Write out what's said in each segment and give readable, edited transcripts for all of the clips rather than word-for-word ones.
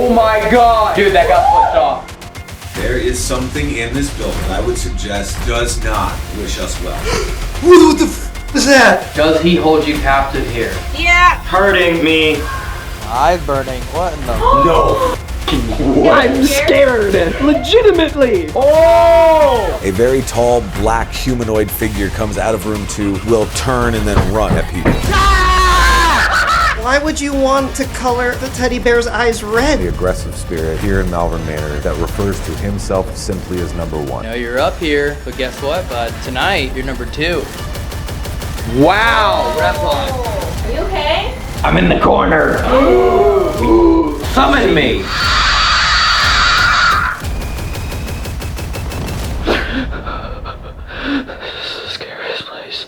Oh my god! Dude, that got flipped off. There is something in this building I would suggest does not wish us well. What the f is that? Does he hold you captive here? Yeah. Hurting me. Eyes burning. What in the? No. I'm scared. Legitimately. Oh! A very tall, black, humanoid figure comes out of room 2, will turn and then run at people. Why would you want to color the teddy bear's eyes red? The aggressive spirit here in Malvern Manor that refers to himself simply as number 1. Now you're up here, but guess what, bud? Tonight you're number 2. Wow! Rep on. Are you okay? I'm in the corner. Summon me. This is the scariest place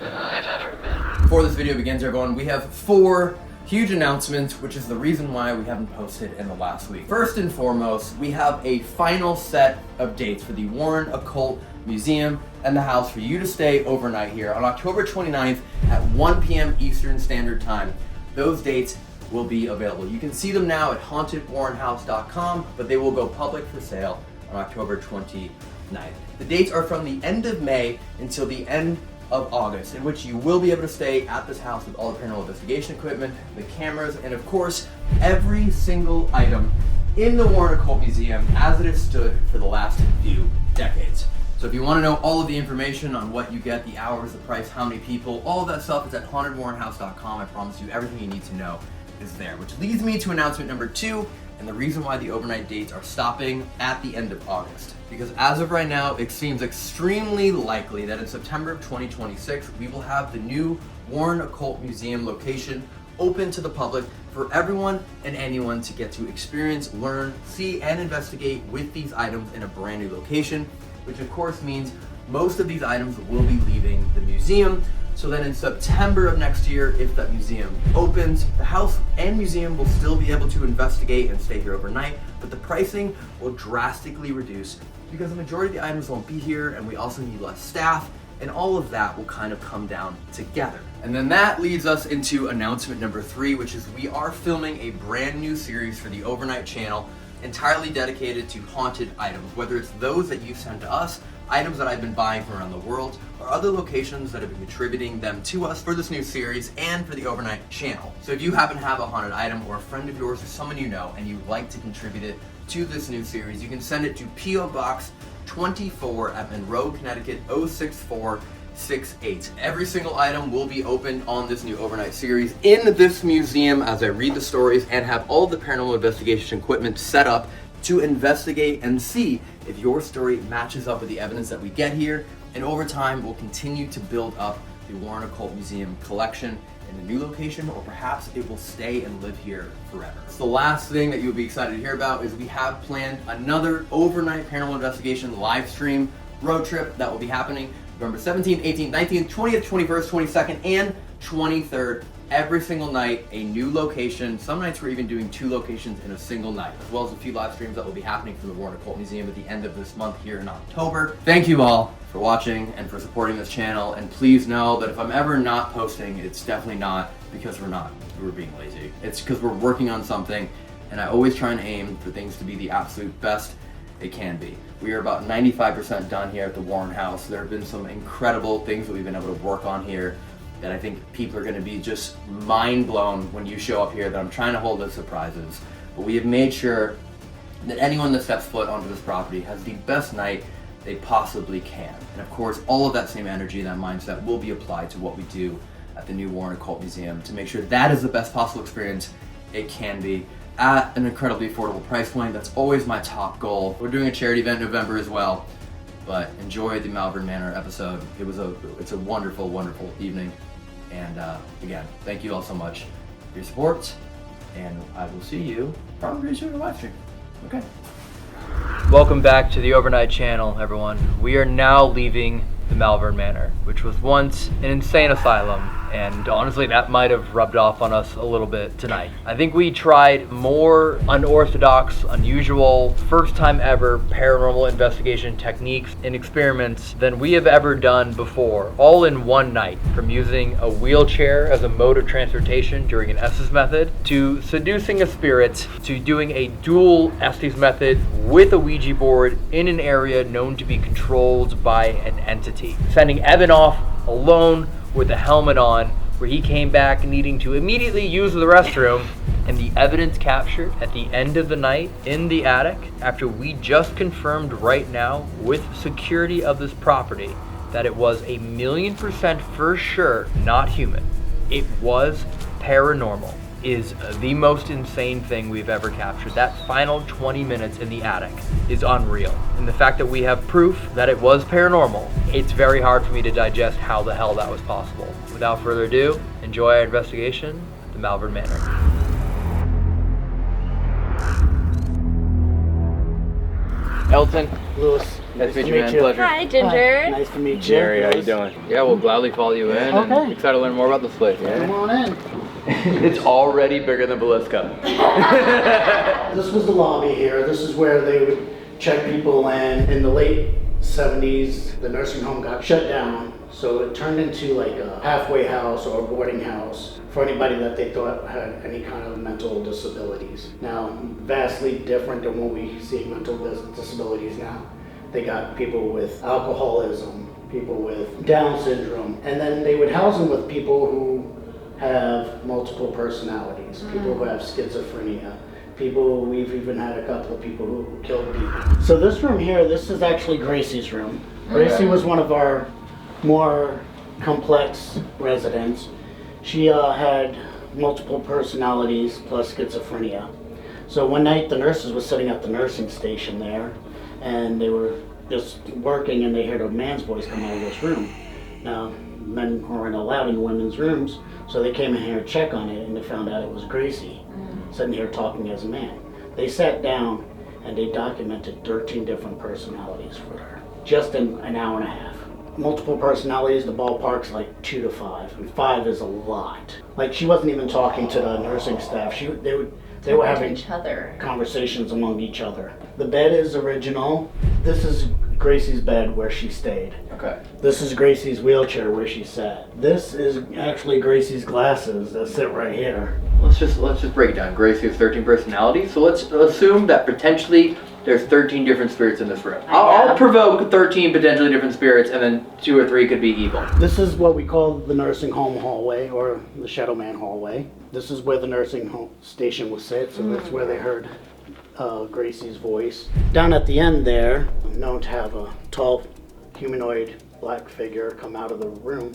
I've ever been. Before this video begins, everyone, we have 4 huge announcements, which is the reason why we haven't posted in the last week. First and foremost, we have a final set of dates for the Warren Occult Museum and the house for you to stay overnight here on October 29th at 1 p.m. Eastern Standard Time. Those dates will be available. You can see them now at hauntedwarrenhouse.com, but they will go public for sale on October 29th. The dates are from the end of May until the end of August, in which you will be able to stay at this house with all the paranormal investigation equipment, the cameras, and of course, every single item in the Warren Occult Museum as it has stood for the last few decades. So if you want to know all of the information on what you get, the hours, the price, how many people, all of that stuff is at hauntedwarrenhouse.com. I promise you everything you need to know is there. Which leads me to announcement number 2, and the reason why the overnight dates are stopping at the end of August. Because as of right now, it seems extremely likely that in September of 2026, we will have the new Warren Occult Museum location open to the public for everyone and anyone to get to experience, learn, see, and investigate with these items in a brand new location, which of course means most of these items will be leaving the museum. So then in September of next year, if that museum opens, the house and museum will still be able to investigate and stay here overnight, but the pricing will drastically reduce because the majority of the items won't be here, and we also need less staff, and all of that will kind of come down together. And then that leads us into announcement number 3, which is we are filming a brand new series for the Overnight channel entirely dedicated to haunted items, whether it's those that you send to us, items that I've been buying from around the world, or other locations that have been contributing them to us for this new series and for the Overnight channel. So if you happen to have a haunted item or a friend of yours or someone you know and you'd like to contribute it to this new series, you can send it to P.O. Box 24 at Monroe, Connecticut 06468. Every single item will be opened on this new Overnight series in this museum as I read the stories and have all the paranormal investigation equipment set up to investigate and see if your story matches up with the evidence that we get here, and over time we'll continue to build up the Warren Occult Museum collection in a new location, or perhaps it will stay and live here forever. So the last thing that you'll be excited to hear about is we have planned another overnight paranormal investigation live stream road trip that will be happening November 17th, 18th, 19th, 20th, 21st, 22nd, and 23rd. Every single night, a new location. Some nights we're even doing 2 locations in a single night, as well as a few live streams that will be happening from the Warren Occult Museum at the end of this month here in October. Thank you all for watching and for supporting this channel, and please know that if I'm ever not posting, it's definitely not because we're being lazy. It's because we're working on something, and I always try and aim for things to be the absolute best it can be. We are about 95% done here at the Warren House. There have been some incredible things that we've been able to work on here that I think people are going to be just mind blown when you show up here, that I'm trying to hold as surprises. But we have made sure that anyone that steps foot onto this property has the best night they possibly can. And of course, all of that same energy and that mindset will be applied to what we do at the new Warren Occult Museum to make sure that is the best possible experience it can be at an incredibly affordable price point. That's always my top goal. We're doing a charity event in November as well, but enjoy the Malvern Manor episode. It's a wonderful, wonderful evening. And again, thank you all so much for your support, and I will see you probably soon in a live stream. Okay. Welcome back to the Overnight channel, everyone. We are now leaving the Malvern Manor, which was once an insane asylum, and honestly that might have rubbed off on us a little bit tonight. I think we tried more unorthodox, unusual, first time ever paranormal investigation techniques and experiments than we have ever done before, all in one night, from using a wheelchair as a mode of transportation during an Estes method, to seducing a spirit, to doing a dual Estes method with a Ouija board in an area known to be controlled by an entity. Sending Evan off alone with a helmet on, where he came back needing to immediately use the restroom, and the evidence captured at the end of the night in the attic, after we just confirmed right now with security of this property that it was 1,000,000% for sure not human. It was paranormal. Is the most insane thing we've ever captured. That final 20 minutes in the attic is unreal. And the fact that we have proof that it was paranormal, it's very hard for me to digest how the hell that was possible. Without further ado, enjoy our investigation at the Malvern Manor. Elton. Lewis. Nice to meet you, man. Pleasure. Hi, Ginger. Nice to meet you. Jerry, how you doing? Yeah, we'll gladly follow you in. Okay. And excited to learn more about this place. Come on in. It's already bigger than BUTKA. This was the lobby here. This is where they would check people in the late 70s. The nursing home got shut down, so it turned into like a halfway house or a boarding house for anybody that they thought had any kind of mental disabilities. Now, vastly different than what we see mental disabilities now. They got people with alcoholism, people with Down syndrome, and then they would house them with people who have multiple personalities, people who have schizophrenia, people, we've even had a couple of people who killed people. So this room here, this is actually Gracie's room. Gracie was one of our more complex residents. She had multiple personalities plus schizophrenia. So one night the nurses were sitting at the nursing station there, and they were just working, and they heard a man's voice come out of this room. Now, men weren't allowed in women's rooms, so they came in here to check on it, and they found out it was Gracie, sitting here talking as a man. They sat down and they documented 13 different personalities for her, just in an hour and a half. Multiple personalities, the ballpark's like 2 to 5, and 5 is a lot. Like, she wasn't even talking to the nursing staff. They were having each other. Conversations among each other. The bed is original. This is Gracie's bed where she stayed. Okay. This is Gracie's wheelchair where she sat. This is actually Gracie's glasses that sit right here. Let's just break it down. Gracie has 13 personalities, so let's assume that potentially there's 13 different spirits in this room. I'll provoke 13 potentially different spirits, and then 2 or 3 could be evil. This is what we call the nursing home hallway, or the Shadow Man hallway. This is where the nursing home station will sit, so that's where they heard Gracie's voice. Down at the end there, I'm known to have a tall humanoid black figure come out of the room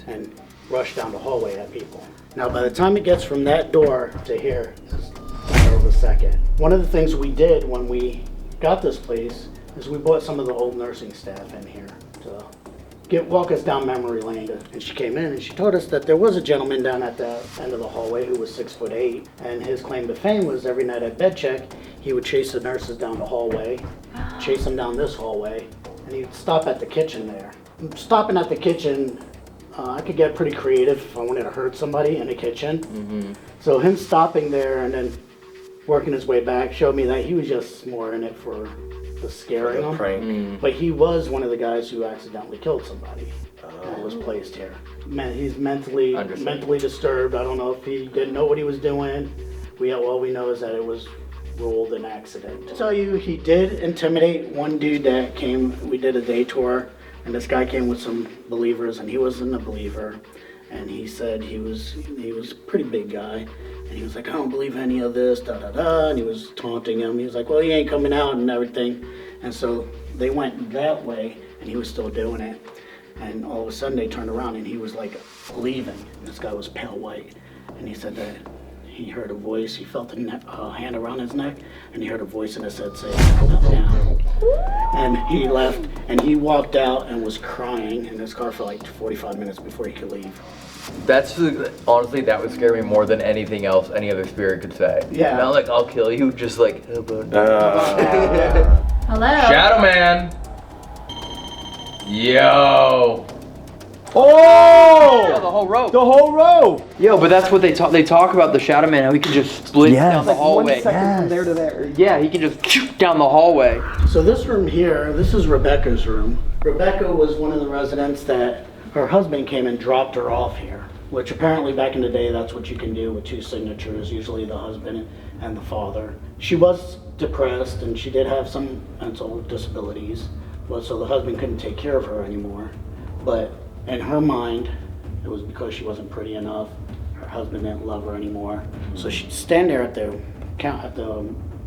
and rush down the hallway at people. Now, by the time it gets from that door to here, it's a matter of a second. One of the things we did when we got this place is we brought some of the old nursing staff in here to walk us down memory lane. And she came in and she told us that there was a gentleman down at the end of the hallway who was 6'8", and his claim to fame was every night at bed check, he would chase the nurses down the hallway, chase them down this hallway, and he'd stop at the kitchen there. Stopping at the kitchen, I could get pretty creative if I wanted to hurt somebody in the kitchen. So him stopping there and then working his way back showed me that he was just more in it for the scaring them. Prank. But he was one of the guys who accidentally killed somebody that was placed here. He's mentally disturbed. I don't know if he didn't know what he was doing. All we know is that it was ruled an accident. I'll tell you, he did intimidate one dude that came. We did a day tour, and this guy came with some believers, and he wasn't a believer. And he said he was a pretty big guy. And he was like, I don't believe any of this, da-da-da. And he was taunting him. He was like, well, he ain't coming out and everything. And so they went that way, and he was still doing it. And all of a sudden, they turned around, and he was like leaving. And this guy was pale white. And he said that he heard a voice. He felt a hand around his neck, and he heard a voice in his head say, "Come down." And he left, and he walked out and was crying in his car for like 45 minutes before he could leave. That's honestly, that would scare me more than anything else any other spirit could say. Yeah. Not like I'll kill you, just like Hello. Shadow Man. Yo. Oh! The whole row. The whole row! Yo, but that's what they talk about the Shadow Man, how he can just split down the hallway. 1 second from there to there. Yeah, he can just shoot down the hallway. So this room here, this is Rebecca's room. Rebecca was one of the residents that her husband came and dropped her off here, which apparently back in the day, that's what you can do with 2 signatures, usually the husband and the father. She was depressed and she did have some mental disabilities, so the husband couldn't take care of her anymore. But in her mind, it was because she wasn't pretty enough. Her husband didn't love her anymore. So she'd stand there at the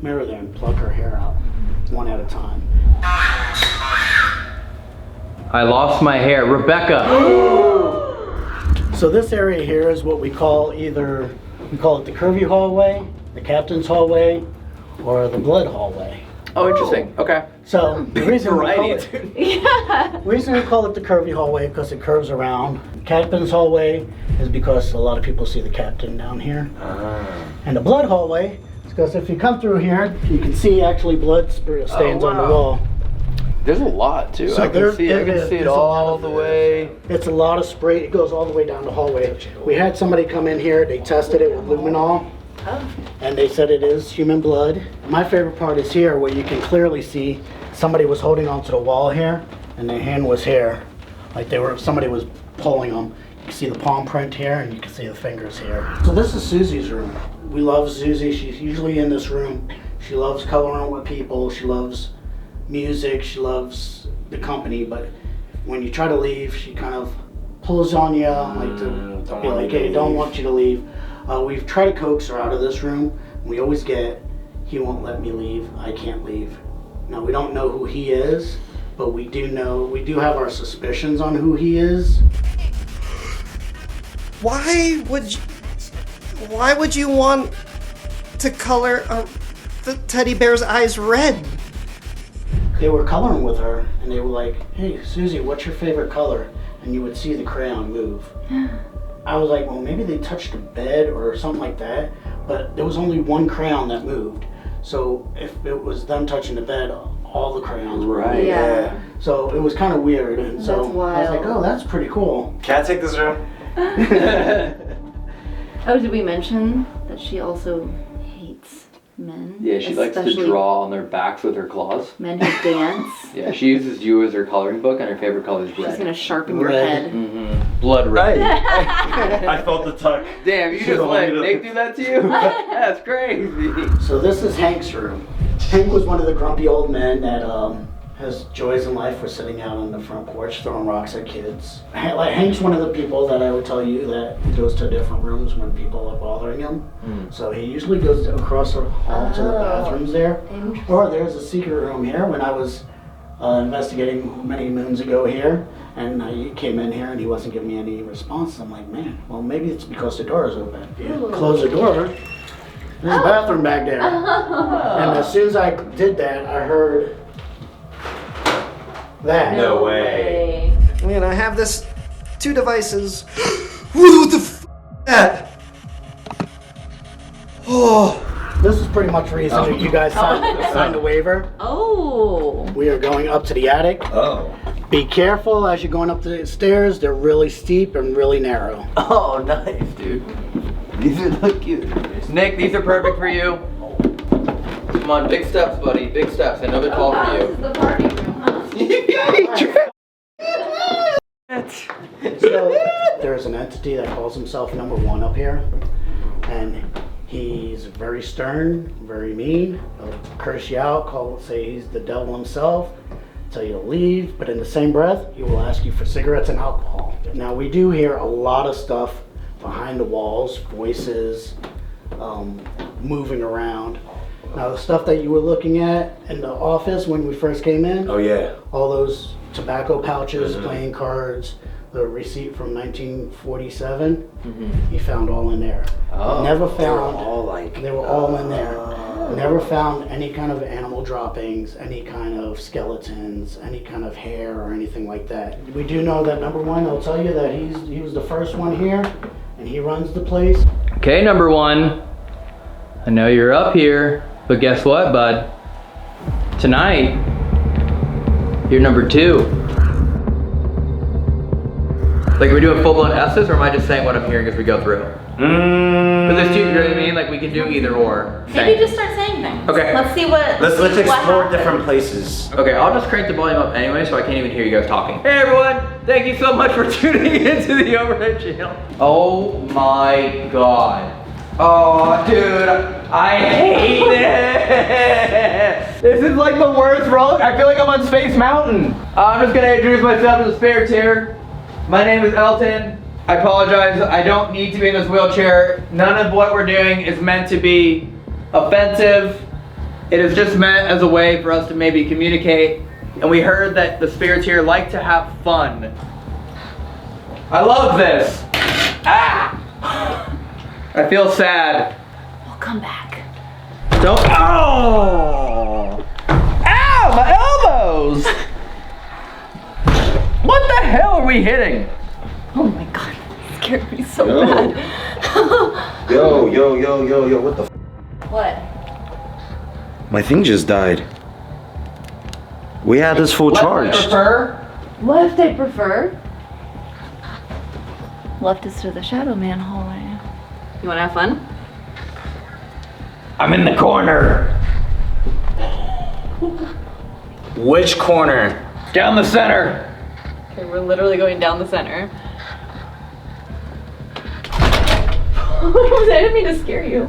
mirror there and pluck her hair out, one at a time. I lost my hair. Rebecca! So this area here is what we call we call it the curvy hallway, the captain's hallway, or the blood hallway. Oh, interesting. Okay. So the reason we call it the curvy hallway because it curves around. Captain's hallway is because a lot of people see the captain down here. And the blood hallway is because if you come through here, you can see actually blood stains on the wall. There's a lot too. So I can see it all the way. It's a lot of spray. It goes all the way down the hallway. We had somebody come in here. They tested it with luminol. And they said it is human blood. My favorite part is here where you can clearly see somebody was holding onto the wall here and their hand was here. Like somebody was pulling them. You can see the palm print here and you can see the fingers here. So this is Susie's room. We love Susie. She's usually in this room. She loves coloring with people. She loves music. She loves the company. But when you try to leave, she kind of pulls on you like to be like, hey, don't want you to leave. We've tried to coax her out of this room. We always get, he won't let me leave, I can't leave. Now we don't know who he is, but we do have our suspicions on who he is. Why would you want to color the teddy bear's eyes red? They were coloring with her and they were like, hey Susie, what's your favorite color? And you would see the crayon move. I was like, well, maybe they touched a bed or something like that, but there was only one crayon that moved. So if it was them touching the bed, all the crayons were moving. Yeah. So it was kind of weird, and so That's wild. I was like, oh, that's pretty cool. Can I take this room? Oh, did we mention that she also hates men? Yeah, she likes to Especially draw on their backs with her claws. men who dance. Yeah, she uses you as her coloring book, and her favorite color is red. She's gonna sharpen your Red. head. Blood red. I felt the tuck. Damn, you just let Nick do that to you? That's crazy. So this is Hank's room. Hank was one of the grumpy old men that has joys in life for sitting out on the front porch throwing rocks at kids. Hank's one of the people that I would tell you that goes to different rooms when people are bothering him. So he usually goes across the hall to the bathrooms there. Or there's a secret room here when I was investigating many moons ago here. And he came in here and he wasn't giving me any response. I'm like, man, well maybe it's because the door is open. If you close the door, there's a bathroom back there. And as soon as I did that, I heard that. No way. Man, I have this 2 devices. What the f*** is that? Oh. This is pretty much the reason that you guys signed the waiver. Oh. We are going up to the attic. Oh. Be careful as you're going up the stairs. They're really steep and really narrow. Oh, nice, dude. These look cute. Nick, these are perfect for you. Come on, big steps, buddy. Big steps. I know they're tall for This you. is the party room, huh? So there's an entity that calls himself number 1 up here. And he's very stern, very mean. He'll curse you out, say he's the devil himself, tell you to leave. But in the same breath, he will ask you for cigarettes and alcohol. Now we do hear a lot of stuff behind the walls, voices, moving around. Now the stuff that you were looking at in the office when we first came in, Oh yeah. all those tobacco pouches, playing cards, the receipt from 1947, he found all in there. Oh. Never found, They were all like. they were all in there. Never found any kind of animal droppings, any kind of skeletons, any kind of hair or anything like that. We do know that number 1, I'll tell you that he was the first one here and he runs the place. Okay, number 1. I know you're up here, but guess what, bud? Tonight, you're number 2. Like, are we doing full-blown Estes, or am I just saying what I'm hearing as we go through? But there's two, you know what I mean? Like, we can do either or. Maybe just start saying things. Okay. Let's see what. Let's what explore happens. different places. Okay, I'll just crank the volume up anyway, so I can't even hear you guys talking. Hey everyone, thank you so much for tuning into the Overhead channel. Oh my god. Oh, dude, I hate this. This is like the worst roller. I feel like I'm on Space Mountain. I'm just gonna introduce myself to the spirits here. My name is Elton. I apologize, I don't need to be in this wheelchair. None of what we're doing is meant to be offensive. It is just meant as a way for us to maybe communicate. And we heard that the spirits here like to have fun. I love this. Ah! I feel sad. We'll come back. Don't. Oh! Ow! My elbows! What the hell are we hitting? Oh my god, it scared me so bad. Yo, what the f? What? My thing just died. We had this full charge. Left I prefer. Left is to the Shadow Man hallway. You wanna have fun? I'm in the corner. Which corner? Down the center. Okay, we're literally going down the center. I didn't mean to scare you.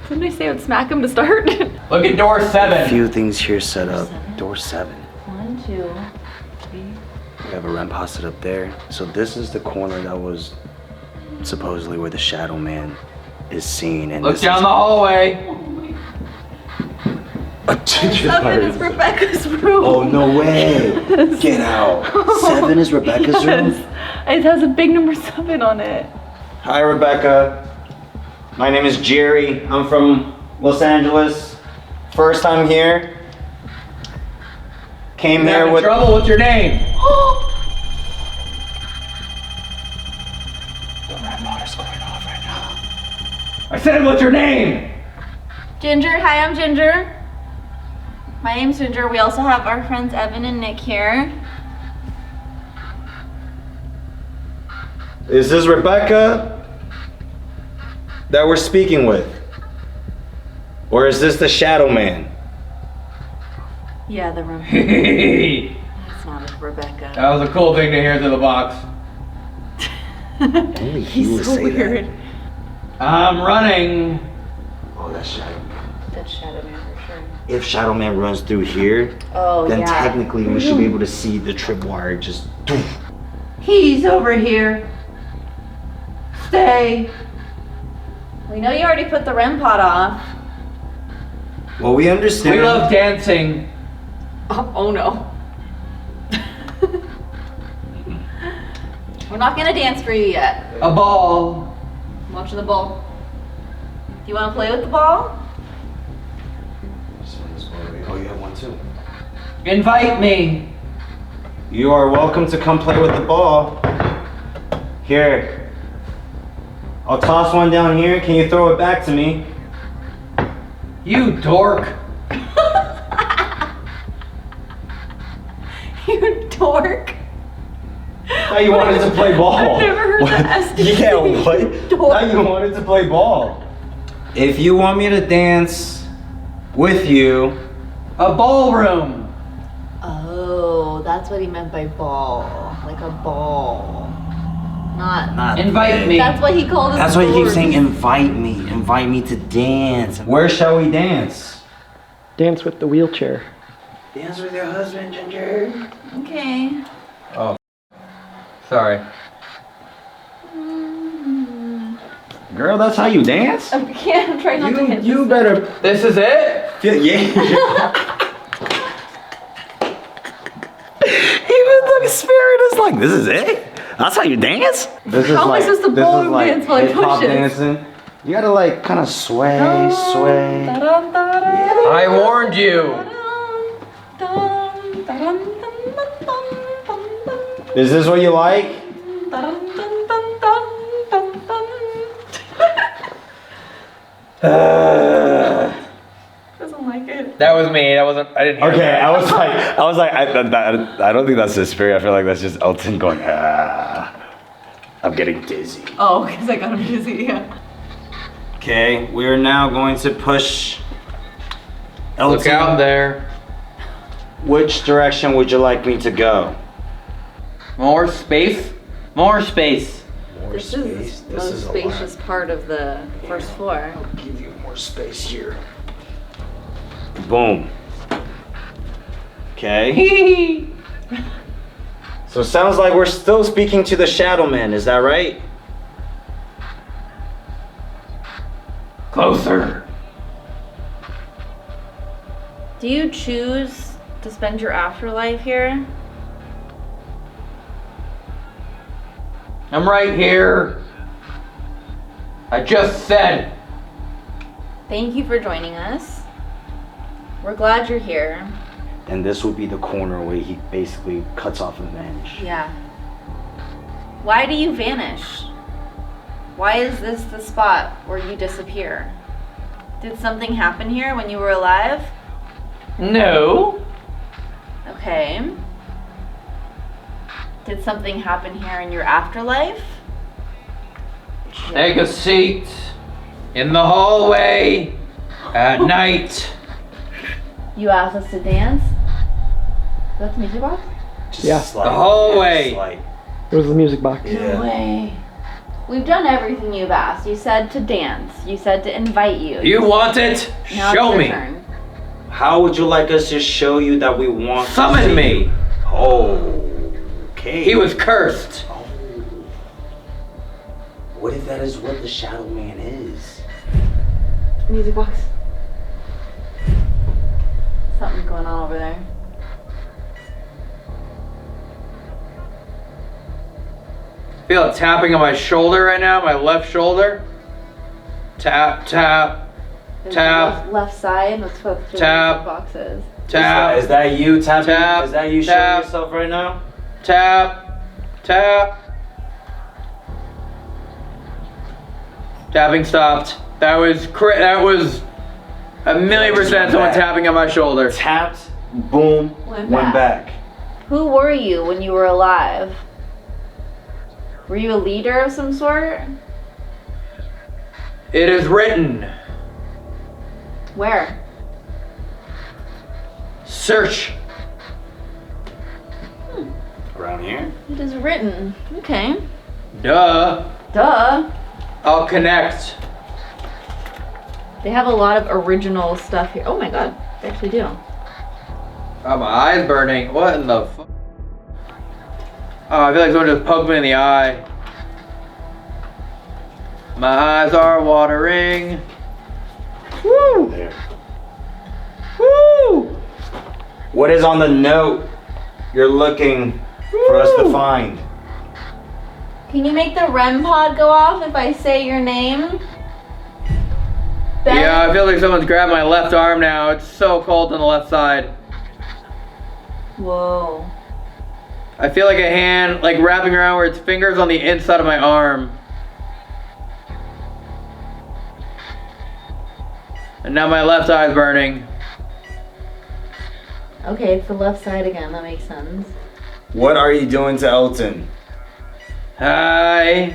Didn't I say I would smack him to start? Look at door 7. A few things here set up. Door 7. 1, 2, 3. We have a REM posted up there. So this is the corner that was supposedly where the Shadow Man is seen. And Look down the hallway. A ginger 7 is Rebecca's room. Oh, no way. Get out. 7 is Rebecca's room? It has a big number 7 on it. Hi, Rebecca. My name is Jerry. I'm from Los Angeles. First time here. Came You here having with. trouble? What's your name? The REM mod is going off right now. I said, what's your name? Ginger, hi, I'm Ginger. My name's Ginger. We also have our friends Evan and Nick here. Is this Rebecca that we're speaking with? Or is this the Shadow Man? Yeah, the room. That It's not a Rebecca. was a cool thing to hear through the box. Only he would He's so say weird. that. I'm running. Oh, that's Shadow Man. That's Shadow Man for sure. If Shadow Man runs through here, Oh, then yeah. technically we should be able to see the tripwire just. He's over here. Stay. We know you already put the REM pod off. Well, we understand. We love dancing. Oh no. We're not gonna dance for you yet. A ball. I'm watching the ball. Do you wanna play with the ball? Oh, you have one too. Invite me. You are welcome to come play with the ball. Here. I'll toss one down here. Can you throw it back to me? You dork. You dork. Now you wanted to play ball. I've never heard that. Yeah, what? Dork. Now you wanted to play ball. If you want me to dance with you, A ballroom. Oh, that's what he meant by ball. Like a ball. Not. Invite me. That's what he called it. That's why he keeps saying invite me to dance. where shall we dance? Dance with the wheelchair. Dance with your husband, Ginger. Okay. Sorry. Girl, that's how you dance? I can't. I'm trying not to hit You this. better. This is it? Yeah. Even the spirit is like, this is it? That's how you dance? This How am I supposed to ballroom dance while I hip-hop push it? dancing. You gotta like kind of sway. Dun, dun, dun, I warned you. dun, dun, dun, dun, dun, dun, dun, Is this what you like? dun, dun, dun, dun, dun, dun. Doesn't like it. That was me. That wasn't. I didn't hear Okay, that. I was like, I don't think that's the spirit. I feel like that's just Elton going, ah. I'm getting dizzy. Oh, because I got him dizzy, yeah. Okay, we are now going to push Elton. Look out there. Which direction would you like me to go? More space? More space. This is the most spacious part of the first floor. I'll give you more space here. Boom. Okay. So it sounds like we're still speaking to the Shadow Man, is that right? Closer. Do you choose to spend your afterlife here? I'm right here. I just said. Thank you for joining us. We're glad you're here. And this will be the corner where he basically cuts off and vanish. Yeah. Why do you vanish? Why is this the spot where you disappear? Did something happen here when you were alive? No. Okay. Did something happen here in your afterlife? Take a seat in the hallway at night. You asked us to dance? That's the music box? Yeah. The hallway. Where's the music box? No way. We've done everything you've asked. You said to dance. You said to invite you. You want it? Now Show it's your me. turn. How would you like us to show you that we want Summon me. Oh, okay. He was cursed. Oh. What if that is what the Shadow Man is? Music box. Something's going on over there. Feel it tapping on my shoulder right now, my left shoulder. Tap, tap, There's tap, the left side. That's what the Tap. music box is. tap, Is that you tapping? Tap. Is that you showing Tap. yourself right now? tap, tap. Tapping stopped. That was that was 1,000,000% someone tapping on my shoulder. Tapped, boom, Went went back. Who were you when you were alive? Were you a leader of some sort? It is written. Where? Search. Around here? It is written. Okay. Duh. Duh. I'll connect. They have a lot of original stuff here. Oh my god, they actually do. Oh, my eye's burning. What in the fuck? Oh, I feel like someone just poked me in the eye. My eyes are watering. Woo! There. Woo! What is on the note you're looking for us to find? Can you make the REM pod go off if I say your name? Ben? Yeah, I feel like someone's grabbed my left arm now. It's so cold on the left side. Whoa. I feel like a hand, like wrapping around where its fingers on the inside of my arm. And now my left eye's burning. Okay, it's the left side again. That makes sense. What are you doing to Elton? Hi.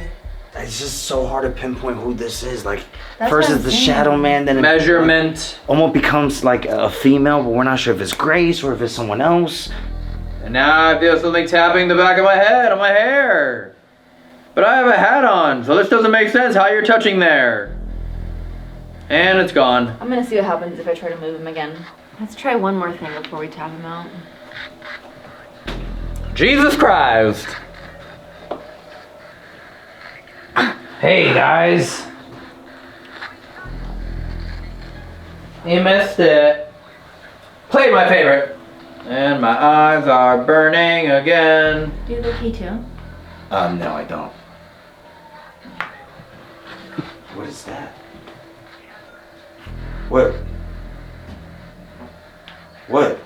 It's just so hard to pinpoint who this is. Like, That's first what it's I'm the saying. Shadow Man, then it Measurement. almost becomes like a female, but we're not sure if it's Grace or if it's someone else. And now I feel something tapping the back of my head on my hair. But I have a hat on, so this doesn't make sense how you're touching there. And it's gone. I'm gonna see what happens if I try to move him again. Let's try one more thing before we tap him out. Jesus Christ. Hey guys. You missed it. Played my favorite. And my eyes are burning again. Do you have the key too? No, I don't. What is that? What? What?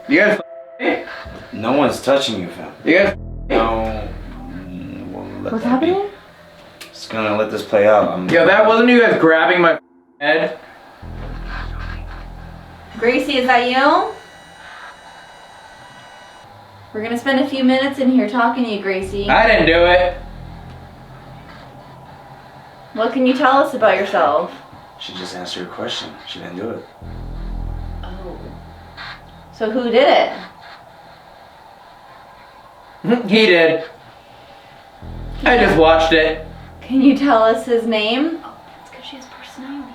You guys No one's touching you, fam. You guys No. What's happening? Just gonna let this play out. Yo, that wasn't you guys grabbing my head? Gracie, is that you? We're gonna spend a few minutes in here talking to you, Gracie. I didn't do it. What can you tell us about yourself? She just answered your question. She didn't do it. Oh. So who did it? He did. I just watched it. Can you tell us his name? Oh, it's because she has personalities.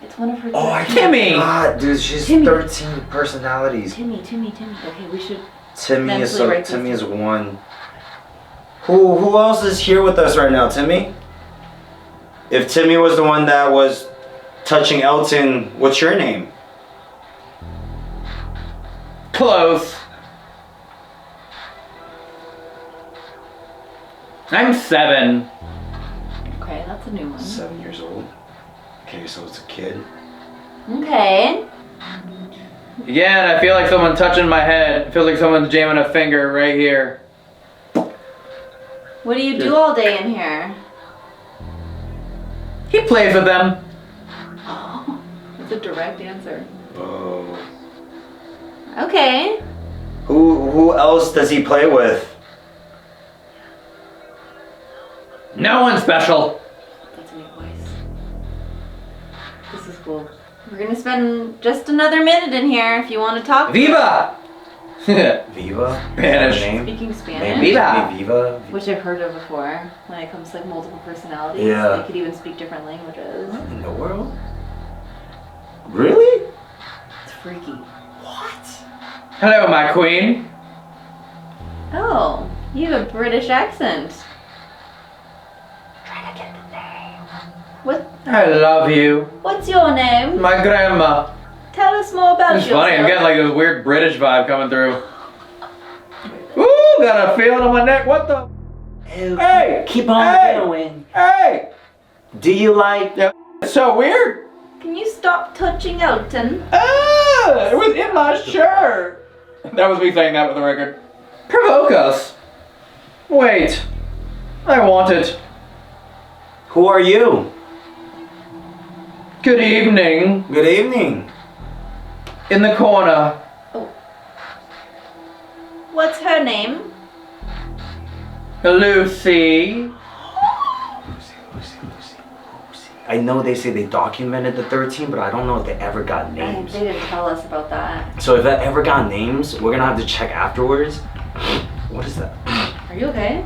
It's one of her. Oh, I Timmy! God, dude, she's Timmy. 13 personalities. Timmy. Okay, we should. Timmy is mentally write this Timmy is down. one. Who else is here with us right now, Timmy? If Timmy was the one that was touching Elton, what's your name? Close. I'm 7. Okay, that's a new one. 7 years old. Okay, so it's a kid. Okay. Yeah, and I feel like someone touching my head. It feels like someone's jamming a finger right here. What do you do all day in here? He plays with them. Oh, that's a direct answer. Oh. Okay. Who else does he play with? No one special. That's a new voice. This is cool. We're gonna spend just another minute in here if you want to talk. Viva! Viva? Spanish. Name? Speaking Name Spanish. Viva. Viva? Which I've heard of before when it comes to like multiple personalities. Yeah. They could even speak different languages. What in the world? Really? It's freaky. What? Hello, my queen. Oh, you have a British accent. What? I love you. What's your name? My grandma. Tell us more about It's yourself. funny, I'm getting like this weird British vibe coming through. Ooh, got a feeling on my neck. What the? Hey! Keep on Hey! going. Hey! Do you like? Yeah, it's so weird. Can you stop touching Elton? Ah, it was in my shirt. That was me saying that with the record. Provoke us. Wait. I want it. Who are you? Good evening. Good evening. In the corner. What's her name? Lucy. I know they say they documented the 13, but I don't know if they ever got names. They didn't tell us about that. So if I ever got names, we're gonna have to check afterwards. What is that? Are you okay?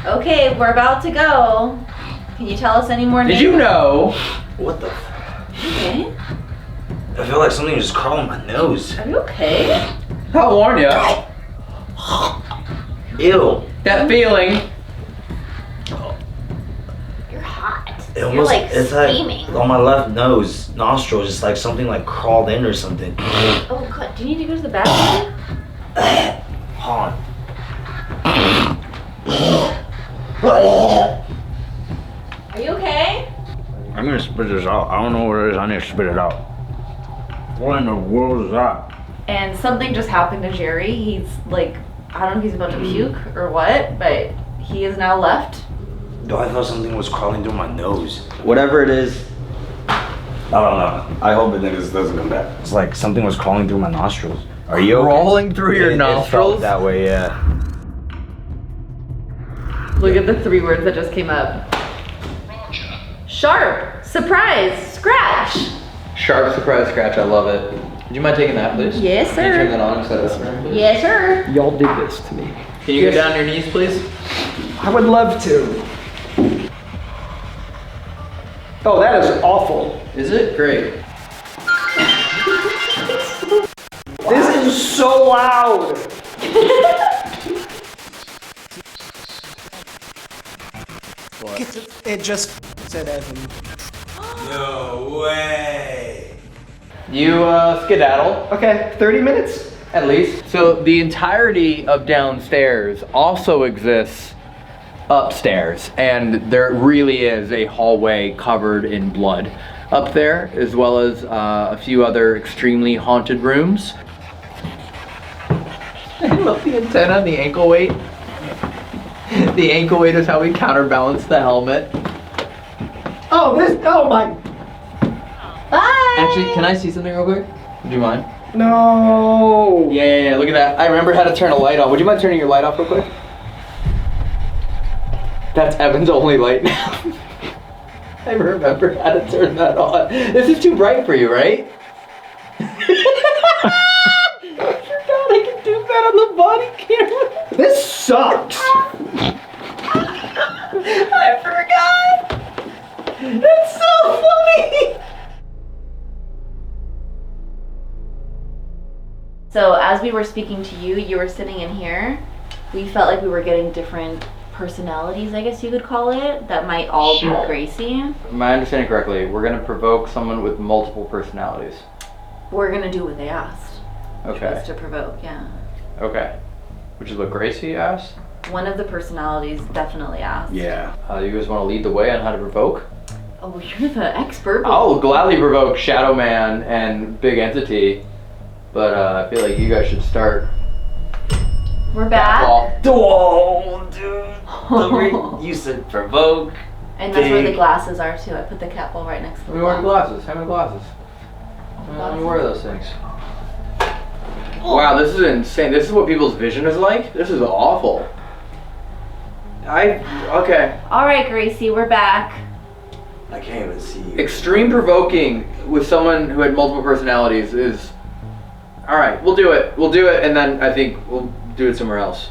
Okay, we're about to go. Can you tell us any more names? Did you know? What the? Okay. I feel like something just crawled on my nose. Are you okay? I'll warn you. Ew. That feeling. You're hot. It almost, You're like it's steaming. like on my left nose nostril, just like something like crawled in or something. Oh god, do you need to go to the bathroom? Hold on. Are you okay? I'm gonna spit this out. I don't know what it is. I need to spit it out. What in the world is that? And something just happened to Jerry. He's like, I don't know if he's about to puke or what, but he is now left. No, I thought something was crawling through my nose. Whatever it is, I don't know. I hope it doesn't come back. It's like something was crawling through my nostrils. Are you okay? Crawling through your It felt nostrils? that way, yeah. Look at the 3 words that just came up. Sharp, surprise, scratch. Sharp surprise scratch, I love it. Would you mind taking that, please? Yes, Can you turn sir. that on and set it up for me, please? Yes, sir. Y'all did this to me. Can you go down on your knees, please? I would love to. Oh, that is awful. Is it? Great. This is so loud. It just said Evan. No way. You skedaddle. Okay, 30 minutes. At least. So the entirety of downstairs also exists upstairs, and there really is a hallway covered in blood up there, as well as a few other extremely haunted rooms. I love the antenna and the ankle weight. The ankle weight is how we counterbalance the helmet. Oh, oh my. Bye. Actually, can I see something real quick? Would you mind? No. Yeah, look at that. I remember how to turn a light on. Would you mind turning your light off real quick? That's Evan's only light now. I remember how to turn that on. This is too bright for you, right? I forgot I could do that on the body camera. This sucks. I forgot. That's so funny. So as we were speaking to you, you were sitting in here. We felt like we were getting different personalities, I guess you could call it, that might all be Gracie. Am I understanding correctly? We're gonna provoke someone with multiple personalities. We're gonna do what they asked. Okay. Which was to provoke, yeah. Okay. Which is what Gracie asked? One of the personalities definitely asked. Yeah. You guys want to lead the way on how to provoke? Oh, you're the expert. I'll gladly provoke Shadow Man and Big Entity, but I feel like you guys should start. We're back. Whoa, dude. You said provoke. And that's where the glasses are too. I put the cat ball right next to How the many more glasses? How many glasses? How many more of those things? Wow, this is insane. This is what people's vision is like? This is awful. Okay. Alright, Gracie, we're back. I can't even see you. Extreme provoking with someone who had multiple personalities is... Alright, we'll do it. We'll do it, and then I think we'll do it somewhere else.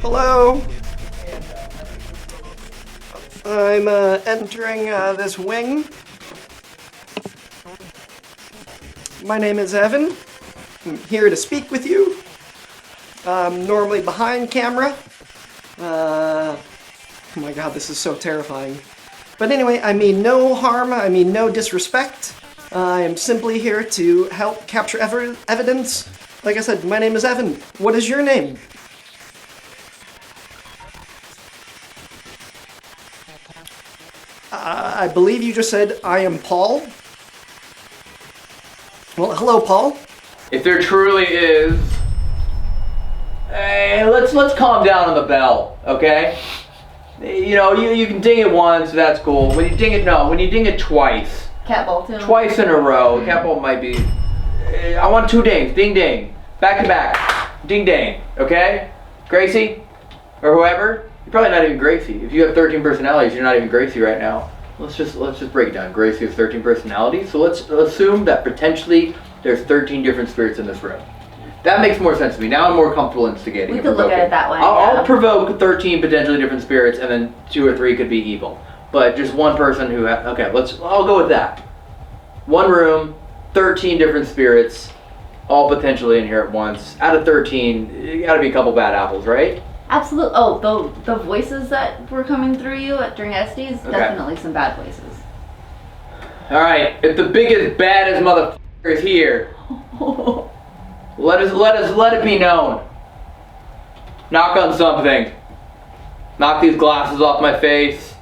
Hello. I'm entering this wing. My name is Evan. I'm here to speak with you. I'm normally behind camera. Oh my god, this is so terrifying. But anyway, I mean no harm, I mean no disrespect. I am simply here to help capture evidence. Like I said, my name is Evan. What is your name? I believe you just said, I am Paul. Well, hello, Paul. If there truly is... Hey, let's calm down on the bell, okay? You know, you can ding it once, that's cool. When you ding it twice. Cat ball too. Twice in a row. Cat ball might be... I want 2 dings. Ding ding. Back to back. Ding ding. Okay? Gracie? Or whoever? You're probably not even Gracie. If you have 13 personalities, you're not even Gracie right now. Let's just break it down. Gracie has 13 personalities, so let's assume that potentially there's 13 different spirits in this room. That makes more sense to me. Now I'm more comfortable instigating. We could look at it that way. I'll provoke 13 potentially different spirits, and then 2 or 3 could be evil. But just one person who okay, I'll go with that. One room, 13 different spirits, all potentially in here at once. Out of 13, you gotta be a couple bad apples, right? Absolutely. Oh, the voices that were coming through you during Estes, definitely some bad voices. Alright, if the biggest, baddest motherfucker is here, let it be known. Knock on something. Knock these glasses off my face.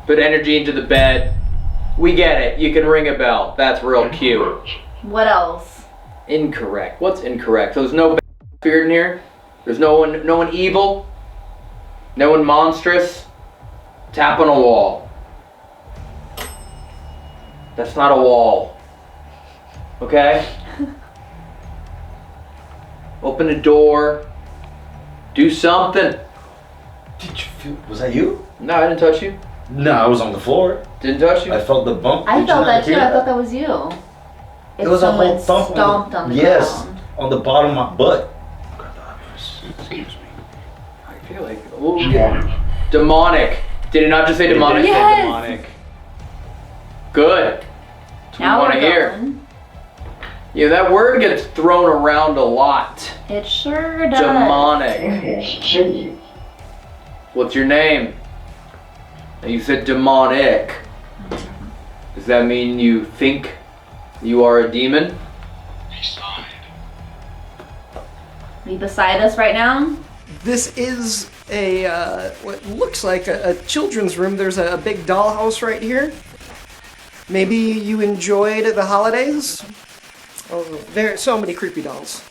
Put energy into the bed. We get it. You can ring a bell. That's real cute. What else? Incorrect. What's incorrect? So there's no bad spirit in here? There's no one evil? No one monstrous? Tap on a wall. That's not a wall. Okay? Open a door. Do something. Did you feel? Was that you? No, I didn't touch you. No, I was on the floor. Didn't touch you? I felt the bump. I Did you felt not that too. hear I thought that was you. It was a whole thump. Stomped on the yes, ground. on the bottom of my butt. Excuse me. I feel like demonic. Did it not just say demonic? Yes. Demonic. Good. That's what Now we want to we're hear. going. Yeah, that word gets thrown around a lot. It sure does. Demonic. What's your name? You said demonic. Does that mean you think you are a demon? Are you beside us right now? This is a what looks like a children's room. There's a big dollhouse right here. Maybe you enjoyed the holidays? Oh, there are so many creepy dolls.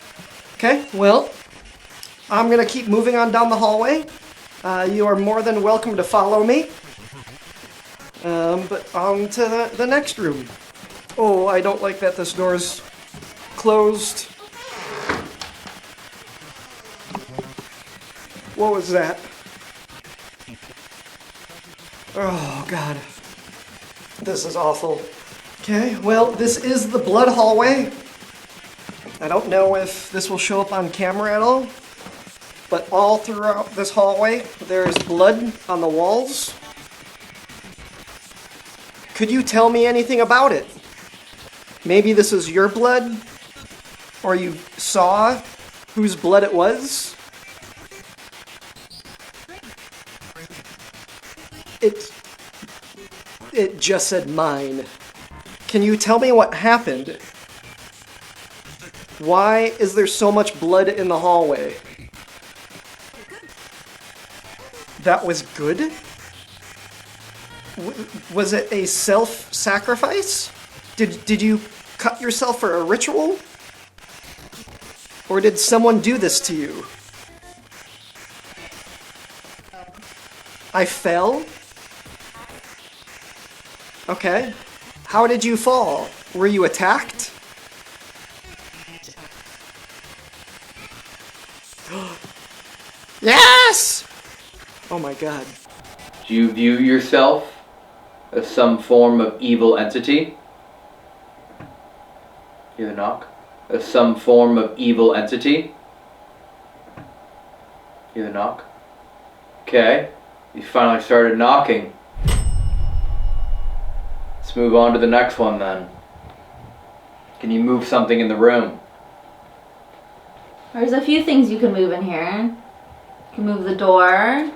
Okay, well, I'm gonna keep moving on down the hallway. You are more than welcome to follow me. But on to the next room. Oh, I don't like that this door's closed. What was that? Oh, God. This is awful. Okay, well, this is the blood hallway. I don't know if this will show up on camera at all, but all throughout this hallway, there's blood on the walls. Could you tell me anything about it? Maybe this is your blood, or you saw whose blood it was? It just said mine. Can you tell me what happened? Why is there so much blood in the hallway? That was good? Was it a self-sacrifice? Did you cut yourself for a ritual? Or did someone do this to you? I fell? Okay. How did you fall? Were you attacked? Yes! Oh my god. Do you view yourself as some form of evil entity? Hear the knock? As some form of evil entity? Hear the knock? Okay. You finally started knocking. Let's move on to the next one then. Can you move something in the room? There's a few things you can move in here. You can move the door.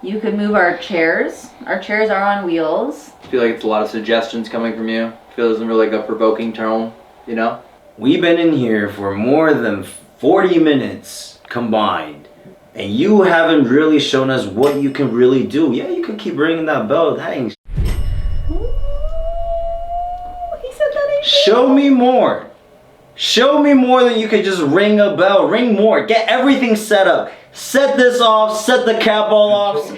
You could move our chairs. Our chairs are on wheels. I feel like it's a lot of suggestions coming from you. I feel it's really like a provoking tone, you know? We've been in here for more than 40 minutes combined, and you haven't really shown us what you can really do. Yeah, you could keep ringing that bell. That ain't. He said that ain't. Show me more. Show me more than you could just ring a bell. Ring more. Get everything set up. Set this off. Set the cat ball off.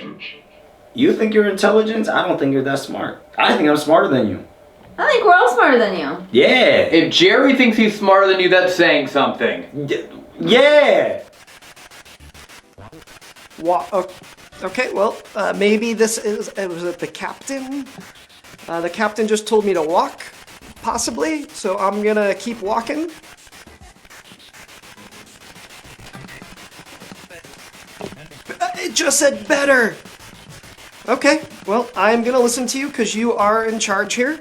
You think you're intelligent? I don't think you're that smart. I think I'm smarter than you. I think we're all smarter than you. Yeah. If Jerry thinks he's smarter than you, that's saying something. Yeah. Okay, well, maybe this is... was it the captain? The captain just told me to walk, possibly, so I'm gonna keep walking. It just said better! Okay, well, I'm gonna listen to you because you are in charge here.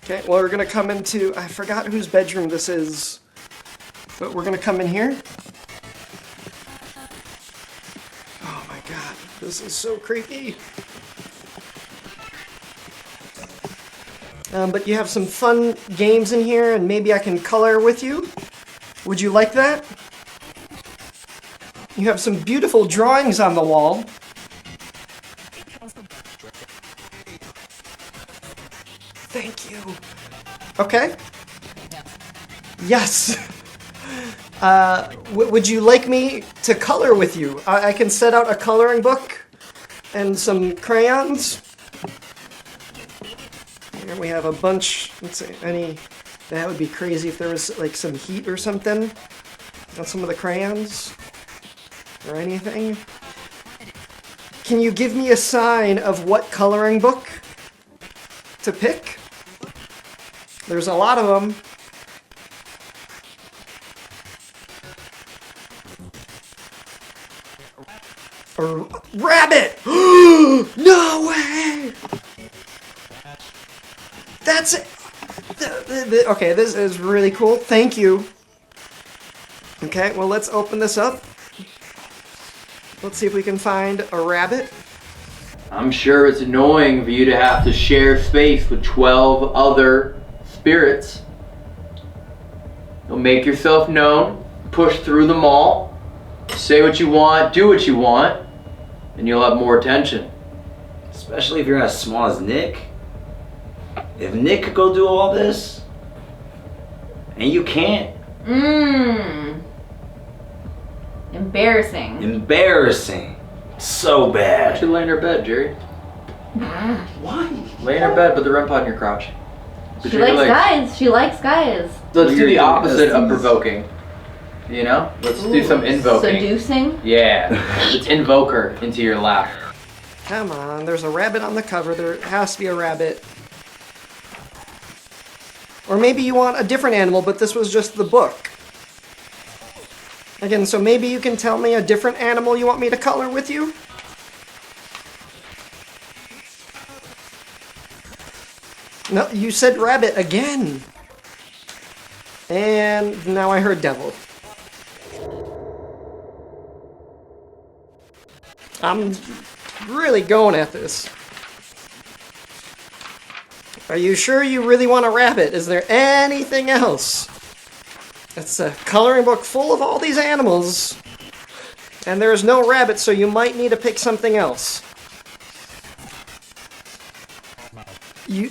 Okay, well, we're gonna come into... I forgot whose bedroom this is, but we're gonna come in here. Oh my god, this is so creepy. But you have some fun games in here, and maybe I can color with you. Would you like that? You have some beautiful drawings on the wall. Thank you. Okay. Yes. Would you like me to color with you? I can set out a coloring book and some crayons. Here we have a bunch. Let's see, that would be crazy if there was like some heat or something on some of the crayons or anything. Can you give me a sign of what coloring book to pick? There's a lot of them. A rabbit! No way! That's it! Okay, this is really cool. Thank you. Okay, well, let's open this up. Let's see if we can find a rabbit. I'm sure it's annoying for you to have to share space with 12 other spirits. You'll make yourself known, push through them all, say what you want, do what you want, and you'll have more attention. Especially if you're as small as Nick. If Nick could go do all this, and you can't. Embarrassing. Embarrassing. So Why bad. don't you lay in your bed, Jerry? Why? Lay in her bed with the REM pod in your crotch. She likes guys. She likes guys. Let's do the opposite of Estes. provoking. You know? Let's do some invoking. Seducing? Yeah. Let's invoke her into your lap. Come on, there's a rabbit on the cover. There has to be a rabbit. Or maybe you want a different animal, but this was just the book. Again, so maybe you can tell me a different animal you want me to color with you? No, you said rabbit again. And now I heard devil. I'm really going at this. Are you sure you really want a rabbit? Is there anything else? It's a coloring book full of all these animals. And there's no rabbit, so you might need to pick something else. You...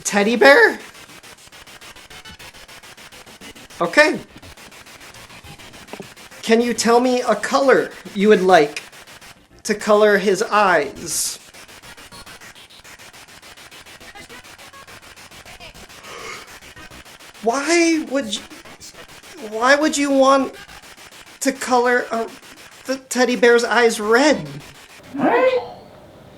teddy bear? Okay. Can you tell me a color you would like to color his eyes? Why would you want to color the teddy bear's eyes red?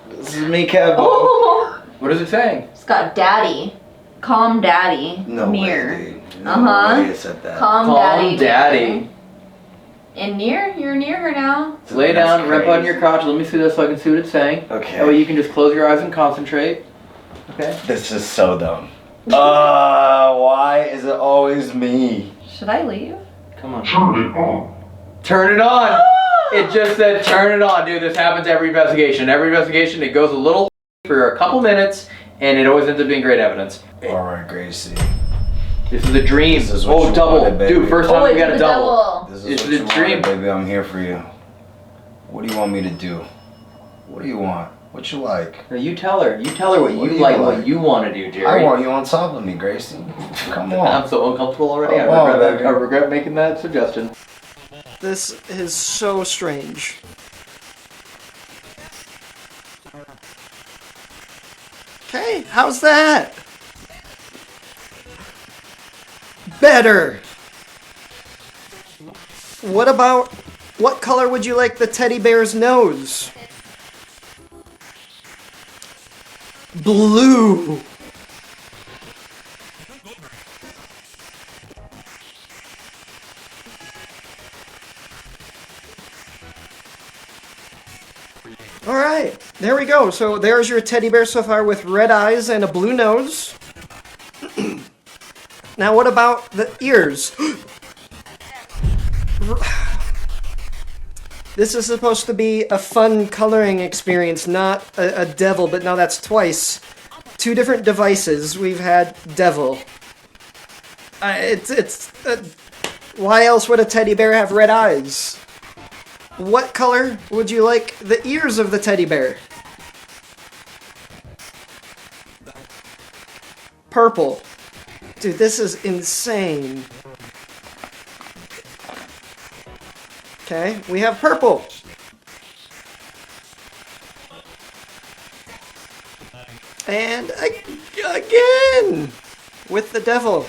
This is me, Cabo. Oh! What is it saying? It's got daddy. Calm daddy. No Near. way, dude. No way it said that. Calm daddy. Daddy. And near? You're near her now. Lay down, REM pod in your crotch. Let me see this so I can see what it's saying. Okay. That way you can just close your eyes and concentrate. Okay. This is so dumb. Why is it always me? Should I leave? Come on. Turn it on! It just said turn it on, dude. This happens every investigation. Every investigation, it goes a little for a couple minutes, and it always ends up being great evidence. Alright, Gracie. This is a dream. This is what you double. wanted, baby. Dude, first time we got a double. This It's is the what you dream. wanted, baby. I'm here for you. What do you want me to do? What do you want? What you like? No, you tell her. You tell her what you like, what you want to do, Jerry. I want you on top of me, Gracie. Come on. I'm so uncomfortable already. Come on, baby. I regret making that suggestion. This is so strange. Okay, how's that? Better. What color would you like the teddy bear's nose? Blue. All right, there we go. So there's your teddy bear so far with red eyes and a blue nose. Now what about the ears? This is supposed to be a fun coloring experience, not a devil, but now that's twice. Two different devices. We've had devil. Why else would a teddy bear have red eyes? What color would you like the ears of the teddy bear? Purple. Dude, this is insane. Okay, we have purple. And again, with the devil.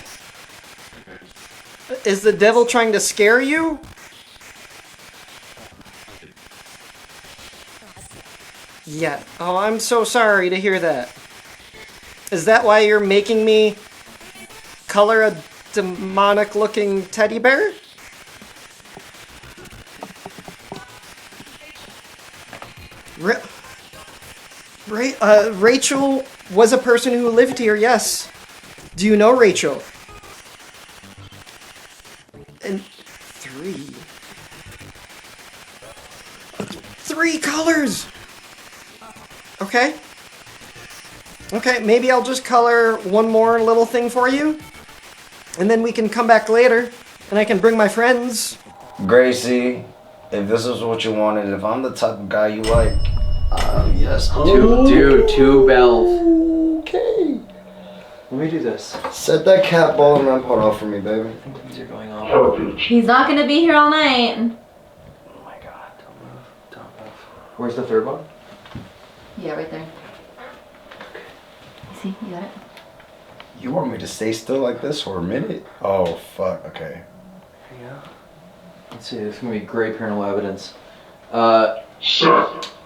Is the devil trying to scare you? Yeah. Oh, I'm so sorry to hear that. Is that why you're making me color a demonic-looking teddy bear? Rachel was a person who lived here, yes. Do you know Rachel? And three colors! Okay. Okay, maybe I'll just color one more little thing for you. And then we can come back later, and I can bring my friends. Gracie, if this is what you wanted, if I'm the type of guy you like, yes. Two bells. Okay. Let me do this. Set that cat ball and then put off for me, baby. Things are going on. He's not gonna be here all night. Oh my god, don't move. Don't move. Where's the third one? Yeah, right there. Gracie, you got it? You want me to stay still like this for a minute? Oh, fuck, okay. Yeah. Let's see, this is gonna be great paranormal evidence.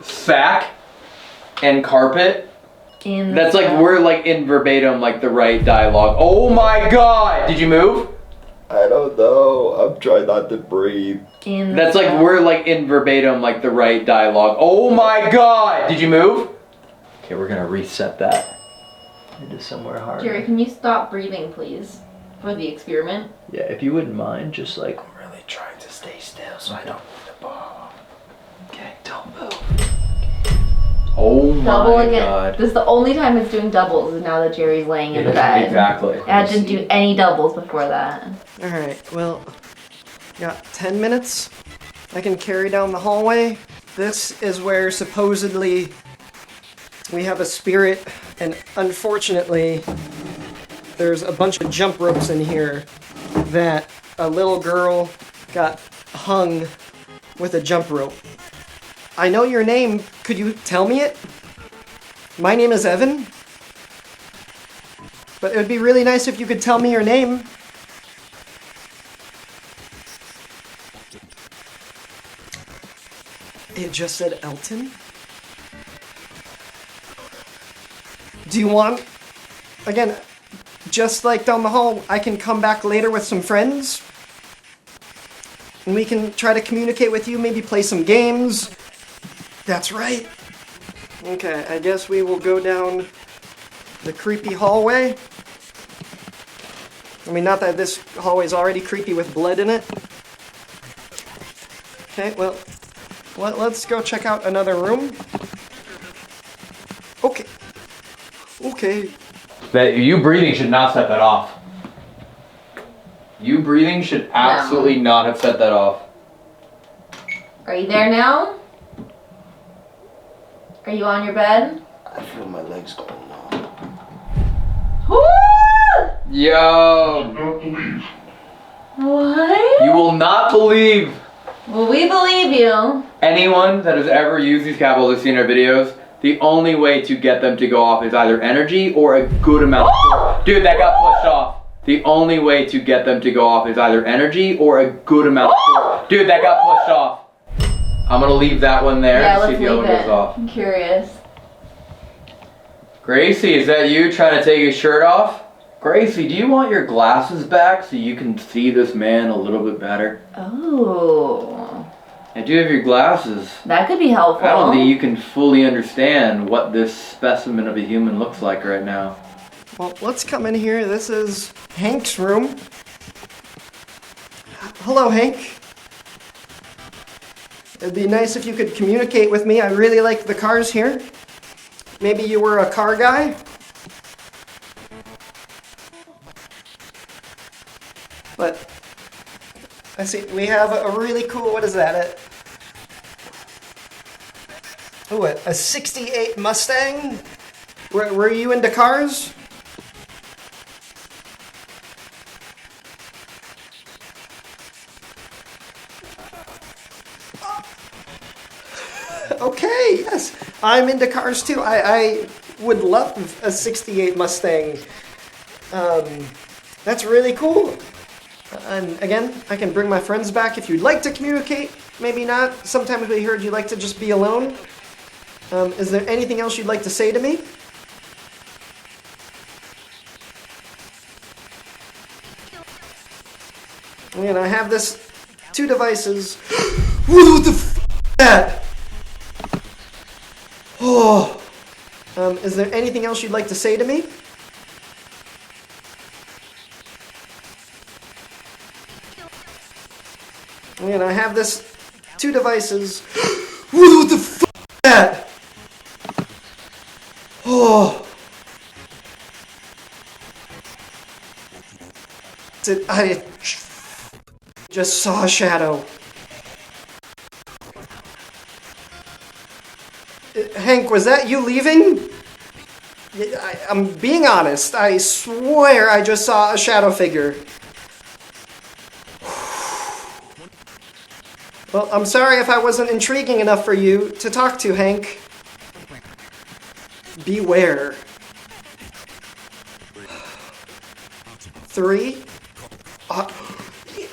Sack and carpet. That's like, we're like in verbatim, like the right dialogue. Oh my god! Did you move? I don't know. I'm trying not to breathe. That's like, we're like in verbatim, like the right dialogue. Oh my god! Did you move? Okay, we're gonna reset that into somewhere harder. Jerry, can you stop breathing, please? For the experiment? Yeah, if you wouldn't mind, just like... I'm really trying to stay still so I don't move the ball. Okay, don't move. Oh Double my again. god. This is the only time it's doing doubles is now that Jerry's laying in the bed. Exactly. It didn't do any doubles before that. Alright, well, got 10 minutes. I can carry down the hallway. This is where supposedly we have a spirit, and unfortunately, there's a bunch of jump ropes in here that a little girl got hung with a jump rope. I know your name. Could you tell me it? My name is Evan. But it would be really nice if you could tell me your name. It just said Elton. Do you want... Again, just like down the hall, I can come back later with some friends. And we can try to communicate with you, maybe play some games. That's right. Okay, I guess we will go down the creepy hallway. I mean, not that this hallway's already creepy with blood in it. Okay, well, let's go check out another room. Okay. Okay. That you breathing should not set that off. You breathing should absolutely not have set that off. Are you there now? Are you on your bed? I feel my legs going numb. Yo! What? You will not believe Well, we believe you. anyone that has ever used these capsules or seen our videos. The only way to get them to go off is either energy or a good amount of force. Dude, that got pushed off. The only way to get them to go off is either energy or a good amount of force. Dude, that got pushed off. I'm gonna leave that one there Yeah, and see let's if the other leave one it. goes off. I'm curious. Gracie, is that you trying to take your shirt off? Gracie, do you want your glasses back so you can see this man a little bit better? Oh. I do have your glasses. That could be helpful. I don't think you can fully understand what this specimen of a human looks like right now. Well, let's come in here. This is Hank's room. Hello, Hank. It'd be nice if you could communicate with me. I really like the cars here. Maybe you were a car guy? But I see we have a really cool, what is that? A 68 Mustang? Were you into cars? Okay, yes. I'm into cars too. I would love a 68 Mustang. That's really cool. And again, I can bring my friends back if you'd like to communicate. Maybe not. Sometimes we heard you like to just be alone. Is there anything else you'd like to say to me? And I have this 2 devices. What the f*** is that? Oh. Is there anything else you'd like to say to me? And I have this 2 devices. What the f*** is that? Oh. I just saw a shadow. Hank, was that you leaving? I'm being honest. I swear I just saw a shadow figure. Well, I'm sorry if I wasn't intriguing enough for you to talk to, Hank. Beware. 3.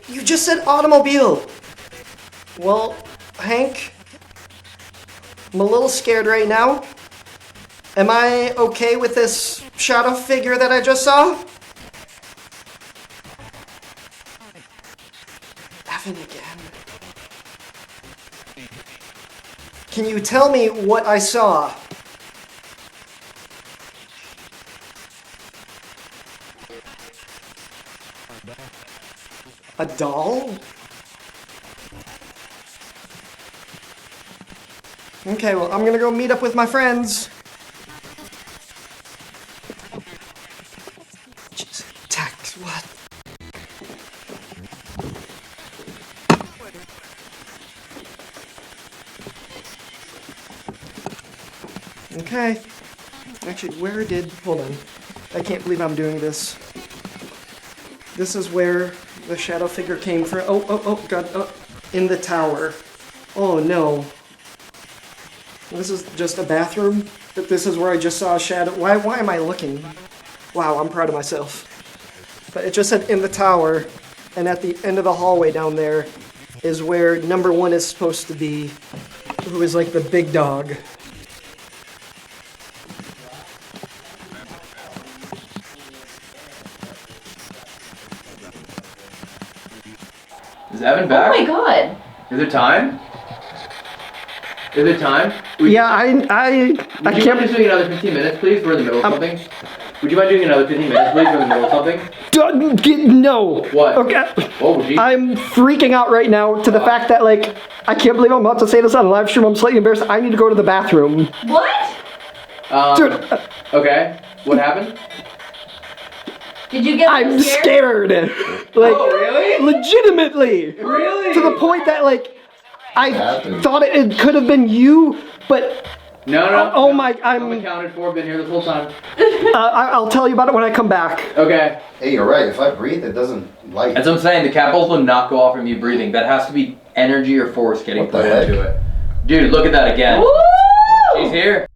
You just said automobile. Well, Hank, I'm a little scared right now. Am I okay with this shadow figure that I just saw? Evan again. Can you tell me what I saw? A doll? Okay, well, I'm gonna go meet up with my friends. Jeez, tax, what? Okay. Actually, hold on. I can't believe I'm doing this. This is where the shadow figure came from. Oh, God. In the tower. Oh, no. This is just a bathroom, but this is where I just saw a shadow. Why am I looking? Wow, I'm proud of myself. But it just said in the tower, and at the end of the hallway down there is where number 1 is supposed to be, who is like the big dog. Is Evan back? Oh my god. Is it time? Is it time? Yeah, I Would you mind just doing another 15 minutes, please? We're in the middle of something. Would you mind doing another 15 minutes, please? We're in the middle of something. No. What? Okay. Oh, geez. I'm freaking out right now to the fact that, like, I can't believe I'm about to say this on live stream. I'm slightly embarrassed. I need to go to the bathroom. What? Dude. Okay. What happened? Did you get I'm scared? scared. Like, Oh, really? Legitimately. Really? To the point that, like, I thought it could have been you, but... No. Oh my, I'm accounted for. Been here this whole time. I'll tell you about it when I come back. Okay. Hey, you're right. If I breathe, it doesn't light. That's what I'm saying. The cat balls will not go off from you breathing. That has to be energy or force getting put into it. Dude, look at that again. Woo! She's here.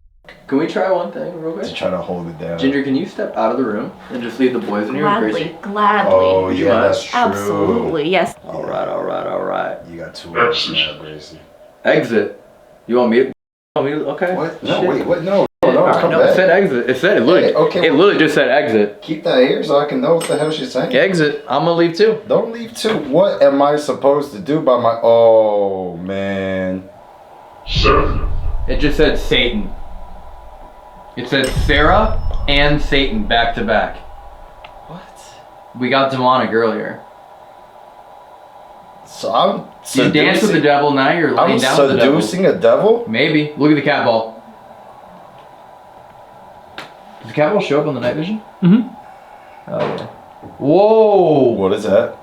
Can we try one thing real quick? To try to hold it down. Ginger, can you step out of the room and just leave the boys in here with Gracie? Gladly. Oh, yeah, that's true. Absolutely, yes. All right. You got 2 options now, Gracie. Exit. You want me to? Okay. What? No, Shit. wait, what? No, come No, back. it said exit. It literally just said exit. Keep that here so I can know what the hell she's saying. Exit. I'm gonna leave too. Don't leave too. What am I supposed to do by my... Oh, man. It just said Satan. It said Sarah and Satan back to back. What? We got demonic earlier. So I'm You danced with the devil, now you're laying down with the devil. I'm seducing a devil? Maybe. Look at the cat ball. Does the cat ball show up on the night vision? Mm-hmm. Oh, yeah. Whoa! What is that?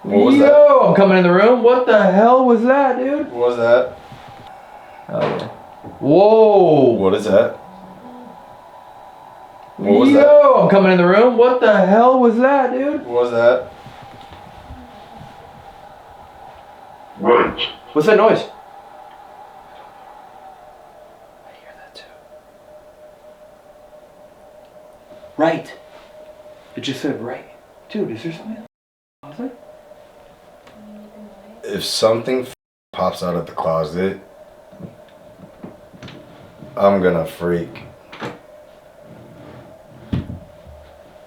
What was Yo, that? I'm coming in the room. What the hell was that, dude? What was that? Oh, yeah. Whoa! What is that? What was Yo, that? I'm coming in the room. What the hell was that, dude? What was that? What's that noise? I hear that too. Right. It just said right. Dude, is there something else there? If something pops out of the closet, I'm gonna freak.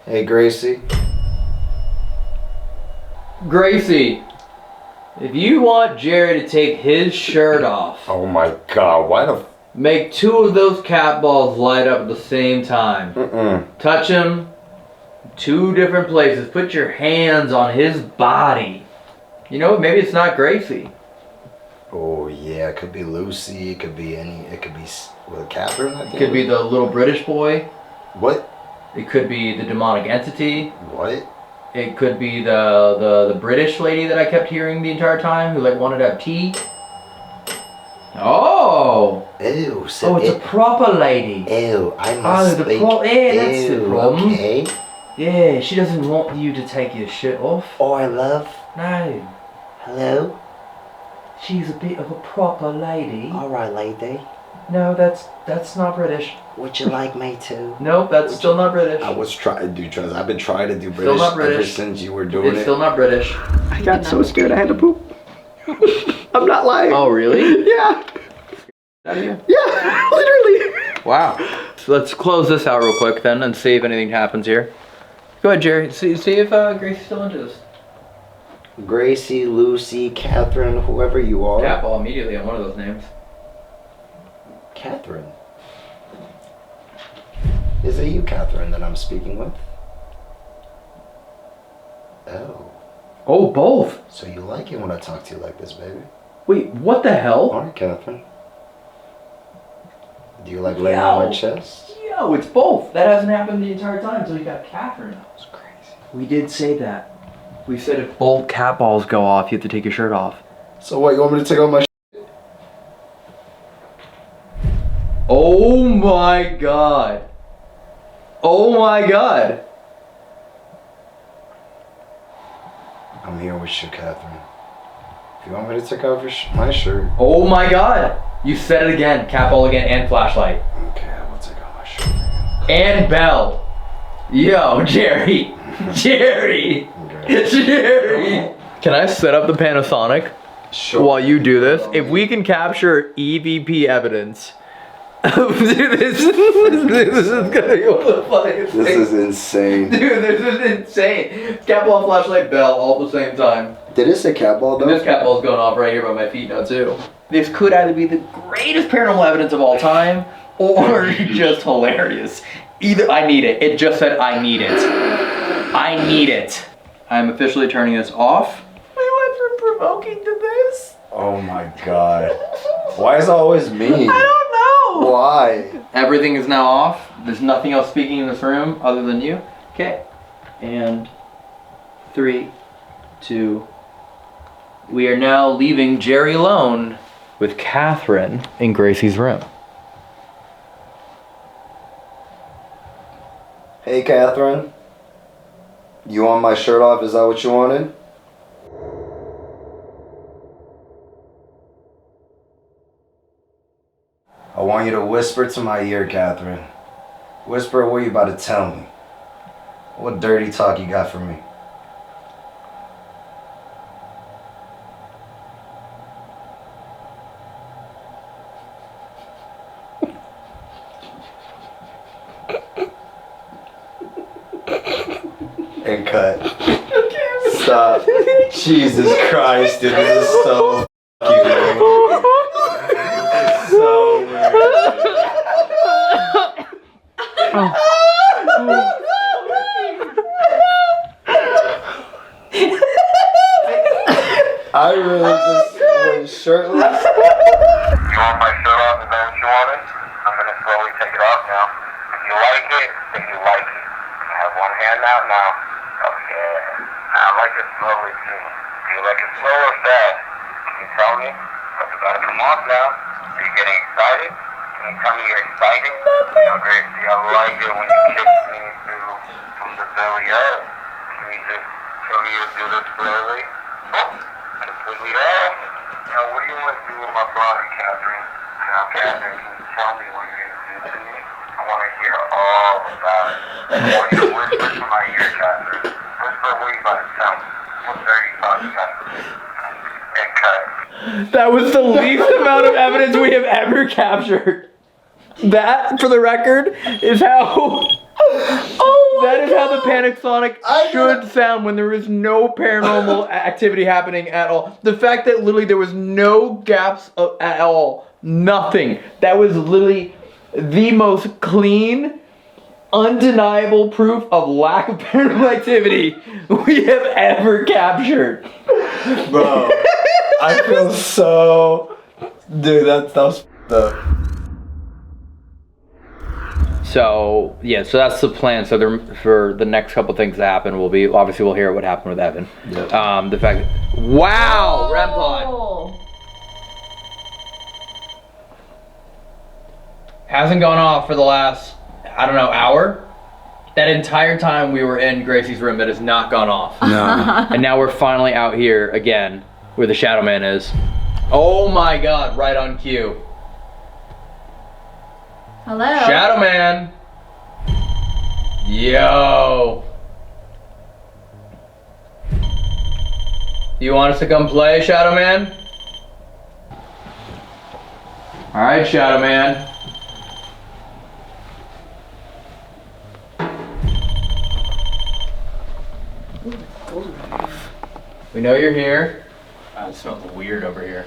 Hey, Gracie. Gracie, if you want Jared to take his shirt off, Oh my god, why the... make 2 of those cat balls light up at the same time. Touch him 2 different places. Put your hands on his body. You know, maybe it's not Gracie. Oh yeah, it could be Lucy, it could be with a Catherine, I think. It could be the little British boy. What? It could be the demonic entity. What? It could be the British lady that I kept hearing the entire time who like wanted to have tea. Oh! Ew, Oh, it's a proper lady. Ew, I must the speak. that's the problem. Okay. Yeah, she doesn't want you to take your shit off. Oh, I love. No. Hello? She's a bit of a proper lady. Alright, lady. No, that's not British. Would you like me to? Nope, that's still not British. I was trying to do trust. I've been trying to do Still British not ever British. since you were doing It's it. still not British. I got so scared I had to poop. I'm not lying. Oh, really? Yeah. Out of here. Yeah, literally. Wow. So let's close this out real quick then and see if anything happens here. Go ahead, Jerry. See if Gracie's still into this. Gracie, Lucy, Catherine, whoever you are. Cap all immediately on one of those names. Catherine. Is it you, Catherine, that I'm speaking with? Oh. Oh, both. So you like it when I talk to you like this, baby? Wait, what the hell? Alright, Catherine. Do you like laying on my chest? Yo, it's both. That hasn't happened the entire time until you got Catherine. That was crazy. We did say that. We said if both cat balls go off, you have to take your shirt off. So what, you want me to take off my Oh my god. Oh my god. I'm here with you, Catherine. If you want me to take off my shirt. Oh my god. You said it again. Cat ball again and flashlight. Okay, I will take off my shirt for you. And bell. Yo, Jerry. Jerry. Okay. Jerry. Can I set up the Panasonic Sure. while you do this? If we can capture EVP evidence. Dude, this is gonna be one of the funniest This things. is insane. Dude, this is insane. Cat ball, flashlight, bell, all at the same time. Did it say cat ball though? And this cat ball's going off right here by my feet now too. This could either be the greatest paranormal evidence of all time, or just hilarious. Either, I need it. It just said I need it. I need it. I'm officially turning this off. We went from provoking to this. Oh my god. Why is it always me? I don't know. Why? Everything is now off. There's nothing else speaking in this room other than you. Okay. And 3, 2. We are now leaving Jerry alone with Catherine in Gracie's room. Hey, Catherine. You want my shirt off? Is that what you wanted? I want you to whisper to my ear, Catherine. Whisper what you about to tell me. What dirty talk you got for me? And cut. Stop. Jesus Christ, dude, this is so fucking weird. It's so weird. I really just went shirtless. You want my shirt off? Is that what you wanted? I'm gonna slowly take it off now. If you like it, then you like it. I have one hand out now. Okay. I like it slowly too. Do you like it slow or fast? Can you tell me? It's about to come off now. Are you getting excited? Can you tell me you're excited? Now, Gracie, I like it when you kick me through from the belly up. Can you just tell me you'll do this slowly? Completely off. Now, what do you want to do with my body, Catherine? Now, Catherine, can you tell me what you're going to do to me? I want to hear all about it. I want you to whisper to my ear, Catherine. Whisper what you about to tell me. What dirty thoughts you got? And cut. That was the least amount of evidence we have ever captured. That, for the record, is how... that is how the Panasonic should sound when there is no paranormal activity happening at all. The fact that literally there was no gaps at all. Nothing. That was literally the most clean, undeniable proof of lack of paranormal activity we have ever captured. Bro, I feel so... Dude, that was f***ed up. So yeah, so that's the plan. So there, for the next couple things to happen, will be obviously we'll hear what happened with Evan. Yep. The fact that, wow, REM pod hasn't gone off for the last, I don't know, hour. That entire time we were in Gracie's room, that has not gone off. No. And now we're finally out here again, where the Shadow Man is. Oh my God, right on cue. Hello? Shadow Man! Yo! You want us to come play, Shadow Man? Alright, Shadow Man. We know you're here. It smells weird over here.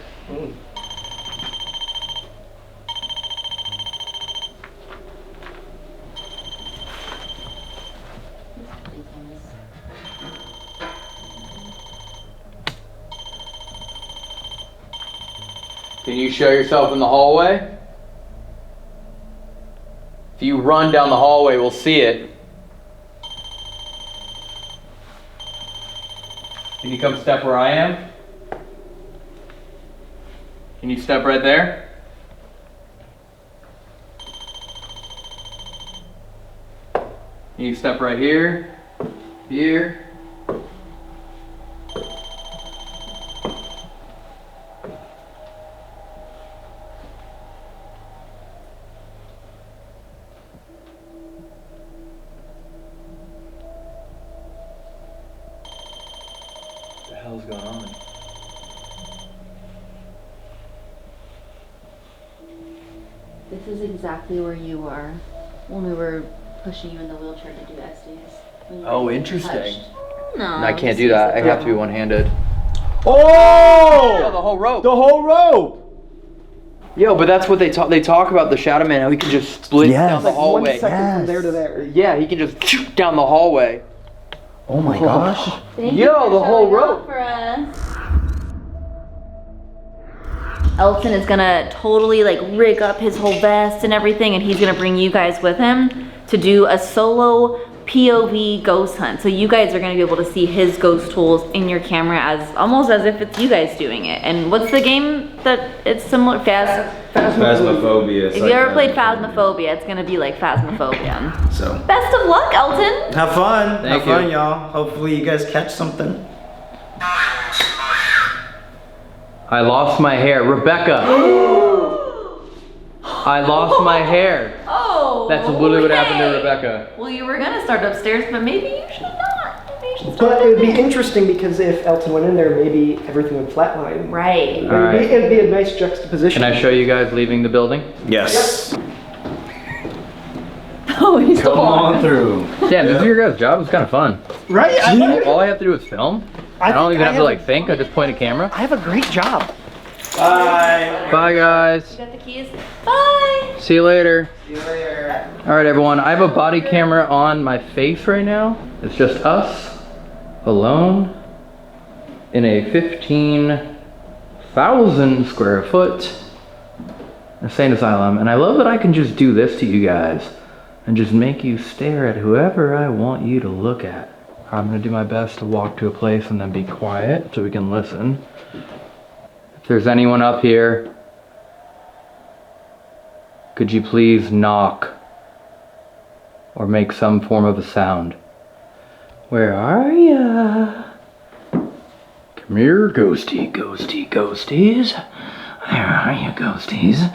Can you show yourself in the hallway? If you run down the hallway, we'll see it. Can you come step where I am? Can you step right there? Can you step right here? Here? What the hell's going on? This is exactly where you were when we were pushing you in the wheelchair to do Estes. Oh, interesting. No, I can't do that. I have to be one-handed. Oh! Yeah, the whole rope. The whole rope! Yo, but that's what they talk about the Shadow Man, how he can just split down the Like hallway. 1 second from there to there. Yeah, he can just shoot down the hallway. Oh my gosh. Thank you Yo, for the whole showing up rope. for us. Elton is gonna totally like rig up his whole vest and everything, and he's gonna bring you guys with him to do a solo POV ghost hunt. So you guys are gonna be able to see his ghost tools in your camera as almost as if it's you guys doing it. And what's the game that it's similar? Phasmophobia. If you ever played Phasmophobia, it's gonna be like Phasmophobia. So, Best of luck, Elton. have fun. Thank Have fun, you. y'all. Hopefully you guys catch something. I lost my hair. Rebecca! I lost my hair. Oh. That's literally what happened to okay. Rebecca. Well, you were gonna start upstairs, but maybe you should not. Maybe you should start But it would be down there. interesting because if Elton went in there, maybe everything would flatline. Right. All right. It'd be a nice juxtaposition. Can I show you guys leaving the building? Yes. Oh, he's still Come on through. Damn, this is your guys' job. It's kind of fun. Right? All I have to do is film. I don't even have to like think. I just point a camera. I have a great job. Bye. Bye, guys. You got the keys? Bye. See you later. See you later. All right, everyone. I have a body camera on my face right now. It's just us alone in a 15,000 square foot insane asylum. And I love that I can just do this to you guys and just make you stare at whoever I want you to look at. I'm gonna do my best to walk to a place and then be quiet so we can listen. If there's anyone up here, could you please knock or make some form of a sound? Where are ya? Come here, ghosty, ghosty, ghosties. Where are you, ghosties?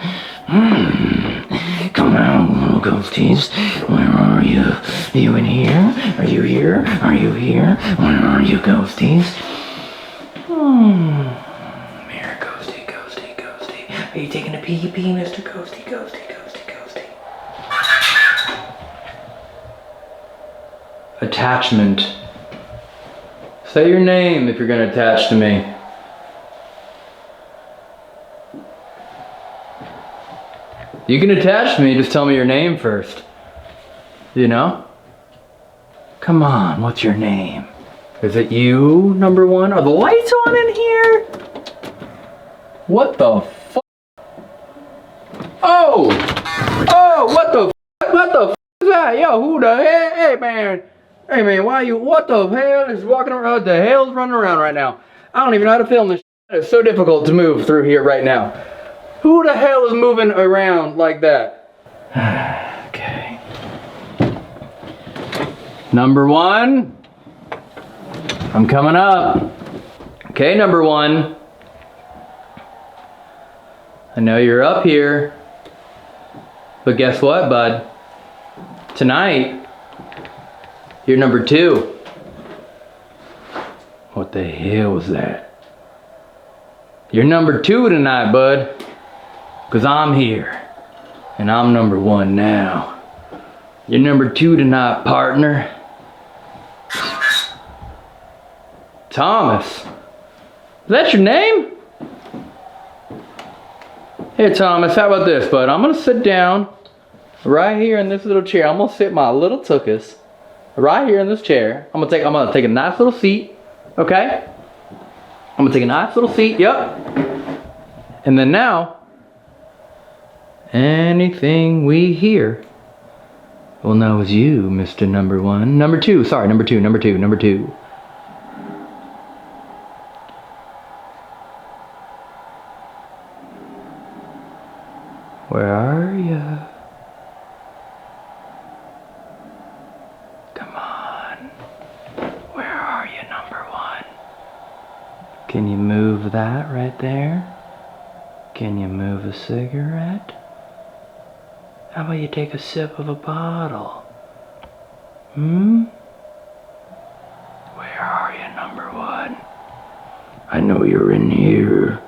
Come on, little ghosties. Where are you? Are you in here? Are you here? Are you here? Where are you, ghosties? Here, ghosty, ghosty, ghosty. Are you taking a pee-pee, Mr. Ghosty, ghosty, ghosty, ghosty? Attachment. Say your name if you're gonna attach to me. You can attach to me, just tell me your name first. You know? Come on, what's your name? Is it you, number one? Are the lights on in here? What the fuck? Oh! Oh, what the fuck? What the fuck is that? Yo, who the hell? Hey, man. Hey, man, why you, what the hell is walking around? What the hell's running around right now? I don't even know how to film this. It's so difficult to move through here right now. Who the hell is moving around like that? Okay. Number one. I'm coming up. Okay, number one. I know you're up here. But guess what, bud? Tonight, you're number 2. What the hell was that? You're number 2 tonight, bud. Because I'm here. And I'm number 1 now. You're number 2 tonight, partner. Thomas. Is that your name? Hey, Thomas, how about this, bud? I'm gonna sit down right here in this little chair. I'm gonna sit my little tuchus right here in this chair. I'm gonna take a nice little seat. Okay? I'm gonna take a nice little seat, yep. And then now, anything we hear, we'll know it's you, Mr. Number 1. Number 2, sorry, number 2. Where are you? Come on. Where are you, number 1? Can you move that right there? Can you move a cigarette? How about you take a sip of a bottle? Where are you, number 1? I know you're in here.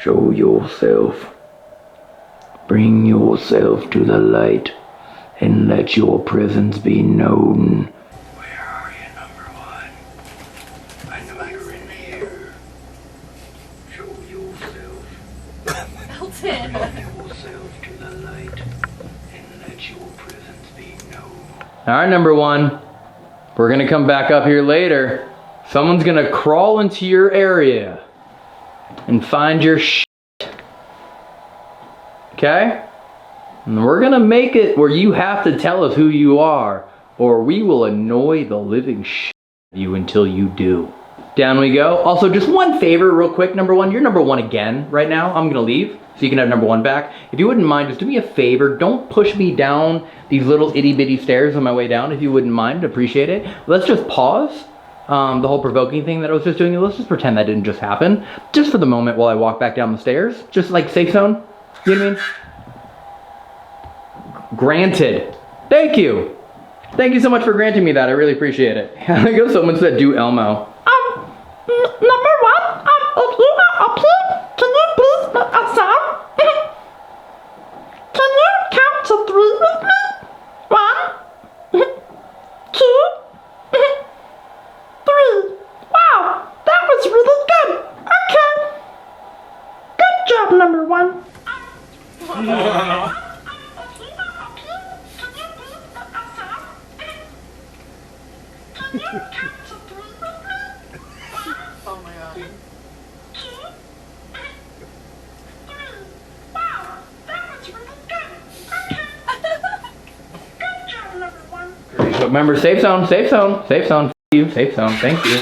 Show yourself. Bring yourself to the light and let your presence be known. Where are you, number 1? I know you're in here. Show yourself. Elton. Bring yourself to the light and let your presence be known. Alright, number 1. We're gonna come back up here later. Someone's gonna crawl into your area and find your okay? And we're gonna make it where you have to tell us who you are, or we will annoy the living shit out of you until you do. Down we go. Also, just one favor real quick, number 1. You're number 1 again right now. I'm gonna leave, so you can have number 1 back. If you wouldn't mind, just do me a favor. Don't push me down these little itty bitty stairs on my way down, if you wouldn't mind. Appreciate it. Let's just pause the whole provoking thing that I was just doing. Let's just pretend that didn't just happen. Just for the moment while I walk back down the stairs. Just like safe zone. You know what I mean? Granted. Thank you. Thank you so much for granting me that. I really appreciate it. I go someone said do Elmo. Number 1, if you are up here, can you please make a sound? Can you count to 3 with me? 1, 2, 3. Wow, that was really good. Okay. Good job, number 1. Oh my god. 2, 3. Wow, that was really good. Okay. Good job, number 1. But remember, safe zone, safe zone, safe zone. You, safe zone. Thank you.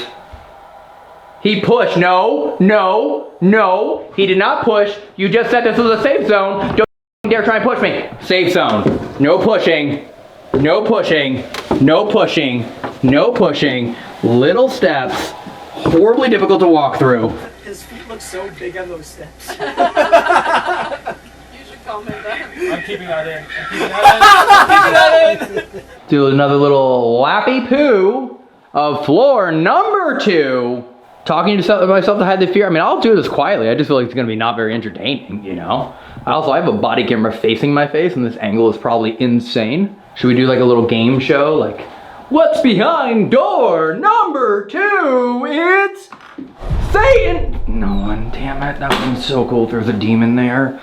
He pushed. No, no, no. He did not push. You just said this was a safe zone. Don't dare try and push me. Safe zone. No pushing. No pushing. No pushing. No pushing. Little steps. Horribly difficult to walk through. His feet look so big on those steps. You should comment that. I'm keeping that in. I'm keeping that in. Do another little lappy poo of floor number 2. Talking to myself to hide the fear. I mean, I'll do this quietly. I just feel like it's going to be not very entertaining, you know? I have a body camera facing my face, and this angle is probably insane. Should we do like a little game show? Like, what's behind door number 2? It's Satan! No one, damn it. That one's so cool. There's a demon there.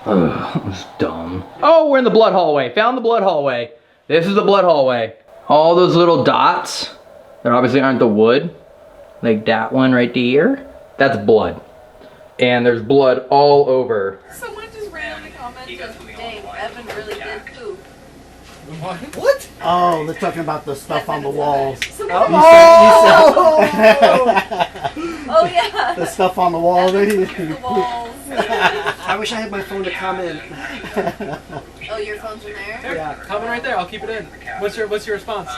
Ugh, that was dumb. Oh, we're in the blood hallway. Found the blood hallway. This is the blood hallway. All those little dots that obviously aren't the wood. Like that one right there, that's blood. And there's blood all over. Someone just randomly commented, dang, Evan really did poop. What? Oh, they're talking about the stuff on the walls. Oh yeah. The stuff on the wall. The walls. I wish I had my phone to comment. Oh, your phone's in there? Yeah. Comment right there. I'll keep it in. What's your response?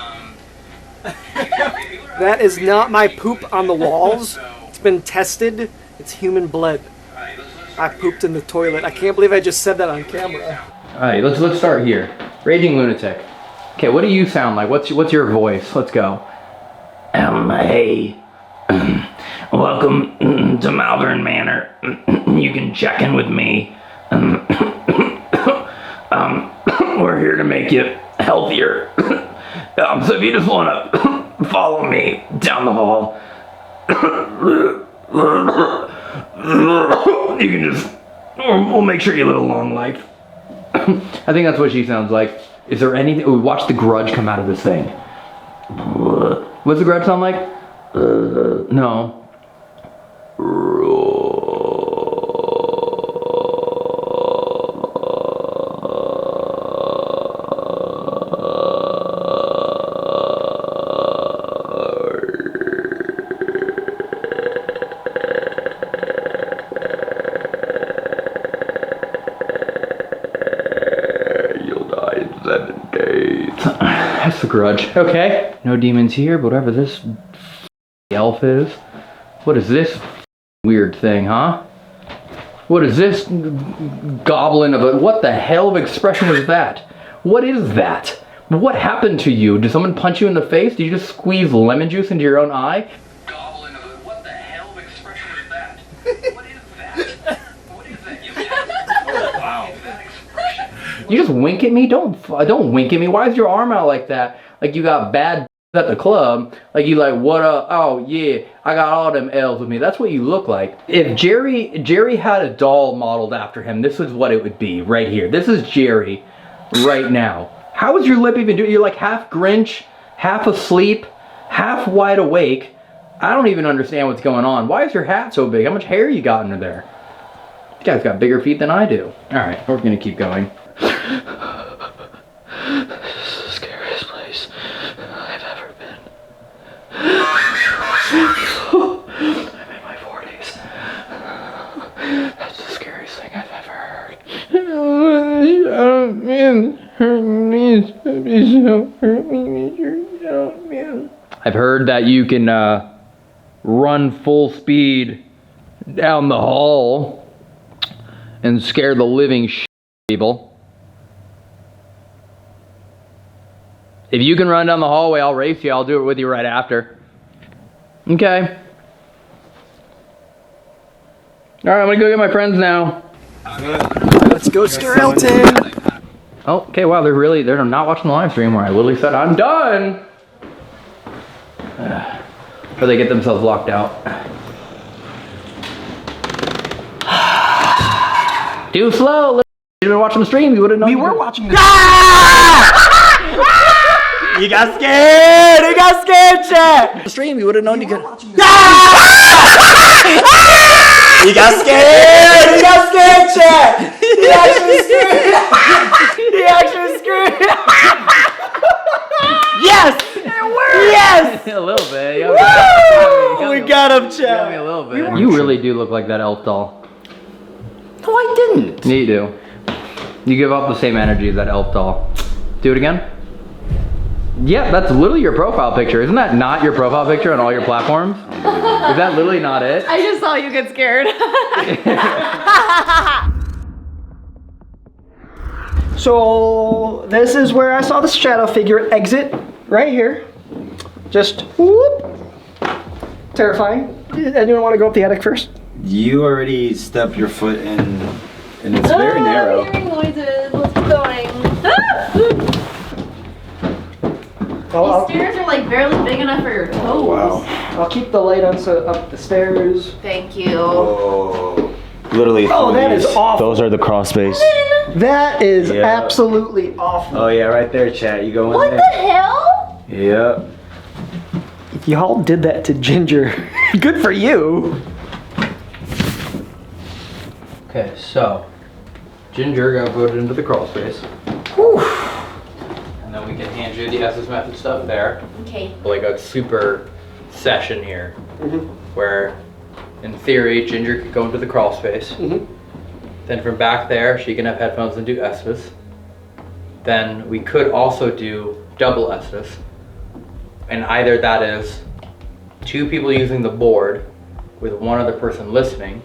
That is not my poop on the walls. It's been tested. It's human blood. I pooped in the toilet. I can't believe I just said that on camera. All right, let's start here. Raging lunatic. Okay, what do you sound like? What's your voice? Let's go. Hey, welcome to Malvern Manor. You can check in with me. We're here to make you healthier. So if you just want to follow me down the hall, you can just, we'll make sure you live a long life. I think that's what she sounds like. Is there anything? Oh, watch the grudge come out of this thing. What's the grudge sound like? No. That's the grudge. Okay. No demons here, but whatever this elf is. What is this weird thing, huh? What is this goblin of a... What the hell of expression is that? What is that? What happened to you? Did someone punch you in the face? Did you just squeeze lemon juice into your own eye? Goblin of a... What the hell of expression is that? What is that? What is that? You can't... Oh, wow. That expression. You just wink at me? Don't wink at me. Why is your arm out like that? Like you got bad at the club. Like you like, what up? Oh yeah, I got all them L's with me. That's what you look like. If Jerry had a doll modeled after him, this is what it would be right here. This is Jerry right now. How is your lip even doing? You're like half Grinch, half asleep, half wide awake. I don't even understand what's going on. Why is your hat so big? How much hair you got under there? You guys got bigger feet than I do. All right, we're gonna keep going. This is the scariest place I've ever been. I'm in my 40s. That's the scariest thing I've ever heard. I've heard that you can run full speed down the hall and scare the living shit out of people. If you can run down the hallway, I'll race you. I'll do it with you right after. Okay. All right, I'm gonna go get my friends now. Let's go scare Elton. Oh, okay, wow, they're not watching the live stream where I literally said, I'm done. Or they get themselves locked out. Too slow. You've been watching the stream, you would've known. We were watching the You got scared! You got scared, chat! The stream, you would have known you could. You got scared! You got scared, chat! He actually screamed! He actually screamed! Yes! It worked! Yes! A little bit. Woo! We got him, chat. A little bit. You really do look like that elf doll. No, I didn't. Yeah, you do. You give off the same energy as that elf doll. Do it again. Yeah, that's literally your profile picture. Isn't that not your profile picture on all your platforms? Is that literally not it? I just saw you get scared. So this is where I saw the shadow figure exit, right here. Just whoop. Terrifying. Anyone want to go up the attic first? You already stepped your foot in, and it's very narrow. I'm hearing noises. Let's keep going. These stairs are like barely big enough for your toes. Wow. I'll keep the light on so up the stairs. Thank you. Oh. Literally. Oh, that is awful. Those are the crawl space. That is absolutely awful. Oh yeah, right there, chat. You go in What there. the hell? Yep. Y'all did that to Ginger. Good for you. Okay, so Ginger got voted into the crawl space. Whew. And then we can hand you the Estes method stuff there. Okay. Like a super session here, where in theory Ginger could go into the crawl space. Then from back there she can have headphones and do Estes. Then we could also do double Estes. And either that is 2 people using the board with one other person listening,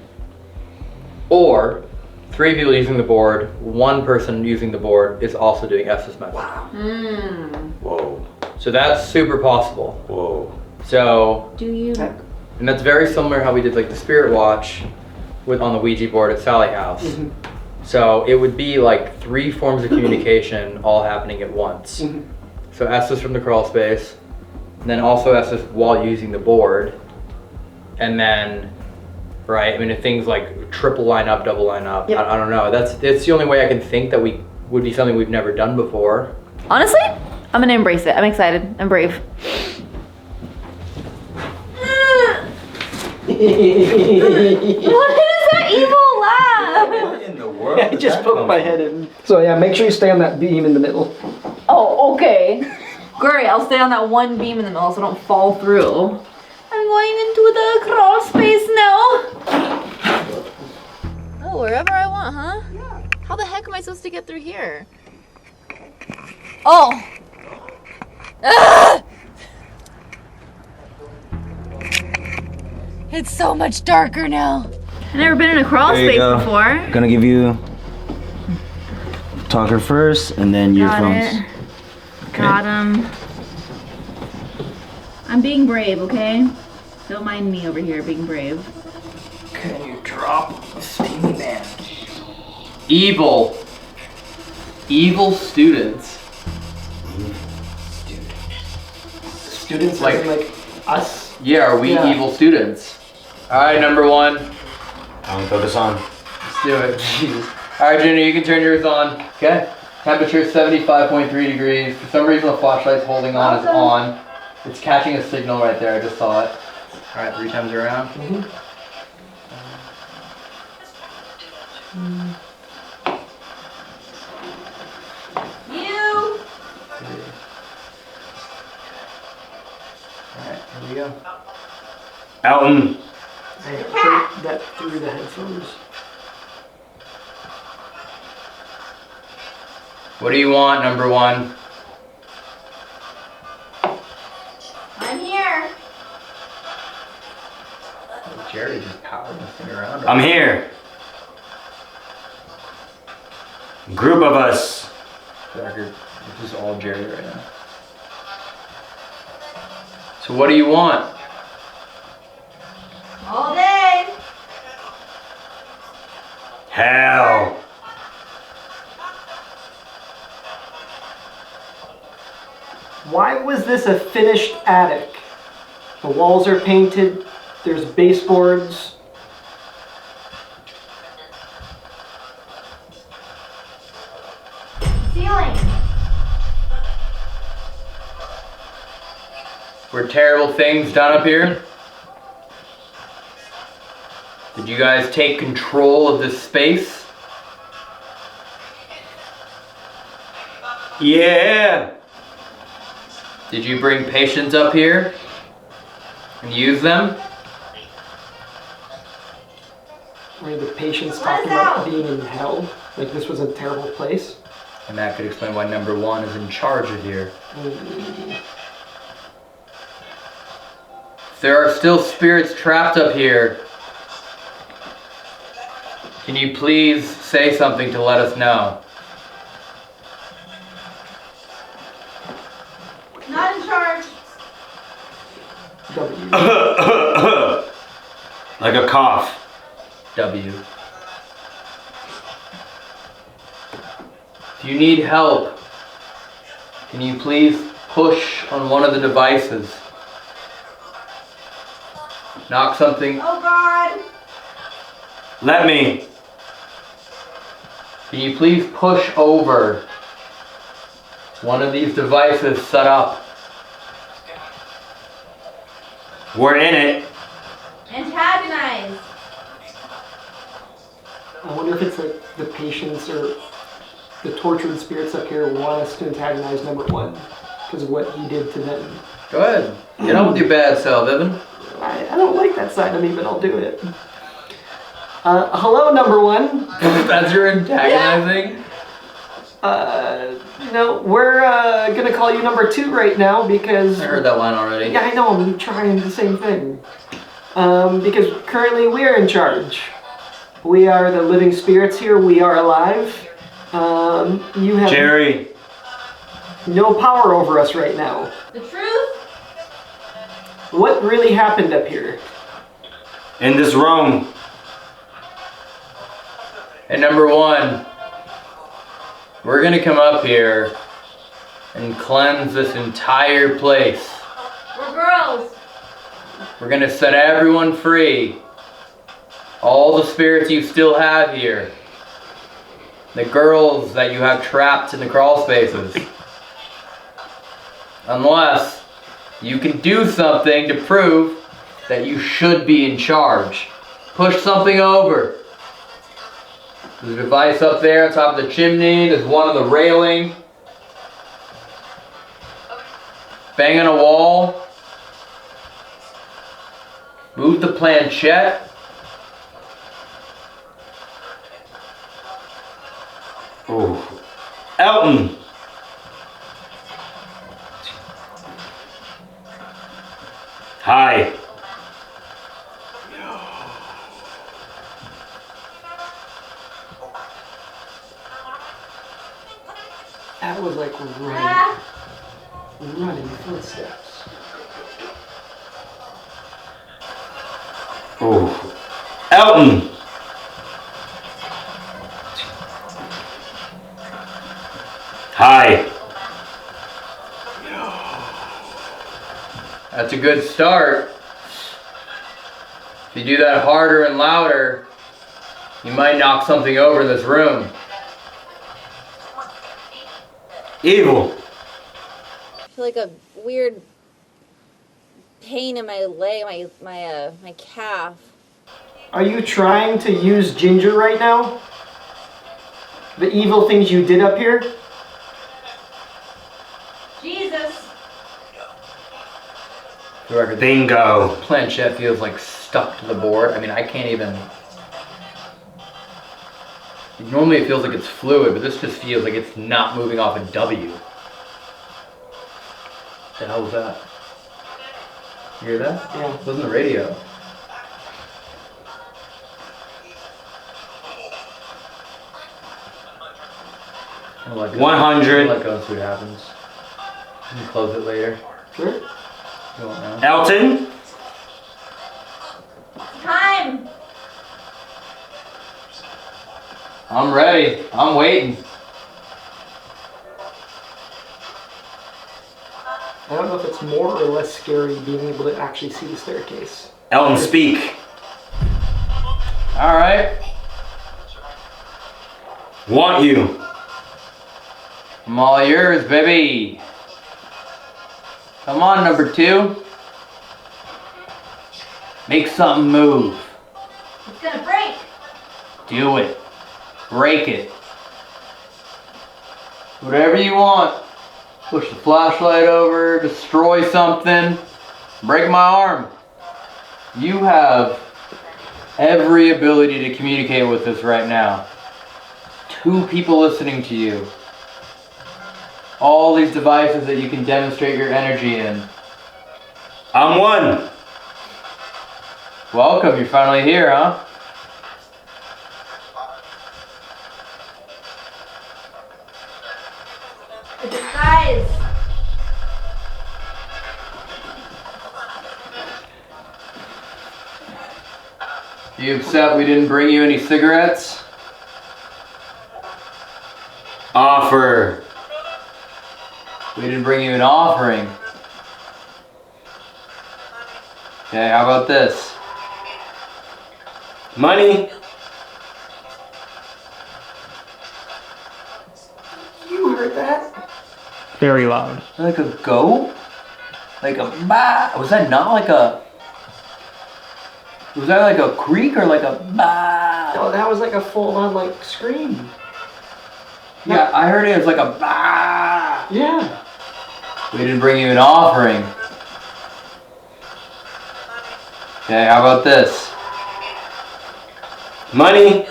or 3 people using the board. 1 person using the board is also doing Estes message. Wow. Whoa. So that's super possible. Whoa. So, Do you? and that's very similar how we did like the Spirit Watch on the Ouija board at Sally House. Mm-hmm. So it would be like 3 forms of communication all happening at once. Mm-hmm. So Estes from the crawl space, and then also Estes while using the board, and then, right? I mean, if things like triple line up, double line up. Yep. I don't know. That's the only way I can think that would be something we've never done before. Honestly, I'm gonna embrace it. I'm excited. I'm brave. What is that evil laugh? What in the world? I just poked my head in. So yeah, make sure you stay on that beam in the middle. Oh, okay. Great, I'll stay on that one beam in the middle so I don't fall through. I'm going into the crawl space now. Oh, wherever I want, huh? Yeah. How the heck am I supposed to get through here? Oh. Ah! It's so much darker now. I've never been in a crawl There you space go. before. Gonna give you talker first and then Got earphones. it. Got him. I'm being brave, okay? Don't mind me over here being brave. Can you drop a steamy man? Evil students. Students Like- like us. Yeah, are we Yeah. evil students? Alright, number 1. I'm gonna throw this on. Let's do it. Jesus. Alright, Junior, you can turn yours on. Okay. Temperature 75.3 degrees. For some reason the flashlight's holding on is on. It's catching a signal right there, I just saw it. Alright, 3 times around. You! Alright, here we go. Elton. I heard that through the headphones. What do you want, number 1? I'm here. Jerry just powering this thing around. I'm here. Group of us. Record. This is all Jerry right now. So what do you want? All day. Hell. Why was this a finished attic? The walls are painted, there's baseboards. Ceiling. Were terrible things done up here? Did you guys take control of this space? Yeah. Did you bring patients up here and use them? Were the patients talking about being in hell? Like this was a terrible place? And that could explain why number 1 is in charge of here. If there are still spirits trapped up here, can you please say something to let us know? Not in charge. Like a cough. W. If you need help, can you please push on one of the devices? Knock something. Oh God. Let me. Can you please push over one of these devices set up? We're in it. Antagonize. I wonder if it's like the patients or the tortured spirits up here want us to antagonize number 1 because of what he did to them. Go ahead. Get on with your bad self, Evan. I don't like that side of me, but I'll do it. Hello, number 1. That's your antagonizing? No, we're gonna call you number 2 right now because... I heard that line already. Yeah, I know, I'm trying the same thing. Because currently we're in charge. We are the living spirits here. We are alive. You have Jerry. no power over us right now. The truth? What really happened up here? In this room. And number one, we're gonna come up here and cleanse this entire place. We're girls. We're gonna set everyone free. All the spirits you still have here. The girls that you have trapped in the crawl spaces. Unless you can do something to prove that you should be in charge. Push something over. There's a device up there on top of the chimney. There's one on the railing. Bang on a wall. Move the planchette. Oh. Elton. Hi. That was like running footsteps. Oh. Elton. Hi. That's a good start. If you do that harder and louder, you might knock something over in this room. Evil. I feel like a weird pain in my leg, my calf. Are you trying to use Ginger right now? The evil things you did up here? Jesus. For the record, Bingo. the planchette feels like stuck to the board. I mean, I can't even... Normally it feels like it's fluid, but this just feels like it's not moving off a W. The hell was that? You hear that? Yeah. It wasn't the radio. I'll let go. 100. I'll let go and see what happens. You can close it later. Sure. You won't know. Elton. Time. I'm ready. I'm waiting. I don't know if it's more or less scary being able to actually see the staircase. Elton, speak. All right. Want you. I'm all yours, baby. Come on, number two. Make something move. It's gonna break. Do it. Break it. Whatever you want. Push the flashlight over, destroy something, break my arm. You have every ability to communicate with us right now. 2 people listening to you. All these devices that you can demonstrate your energy in. I'm one. Welcome, you're finally here, huh? The disguise. You upset we didn't bring you any cigarettes? Offer. We didn't bring you an offering. Okay, how about this? Money. You heard that? Very loud. Like a goat? Like a bah? Was that not like a... Was that like a creak or like a bah? No, that was like a full-on like scream. Yeah, I heard it was like a bah. Yeah. We didn't bring you an offering. Okay, how about this? Money.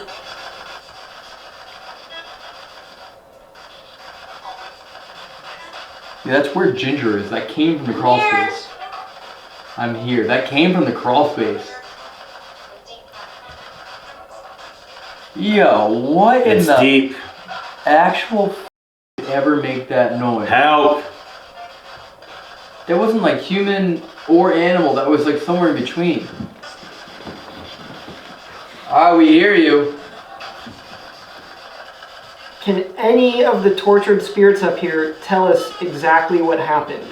Yeah, that's where Ginger is. That came from the crawl space. I'm here. That came from the crawl space. Yo, what in It's the deep. actual ever make that noise? Help! That wasn't like human or animal. That was like somewhere in between. Ah, we hear you. Can any of the tortured spirits up here tell us exactly what happened?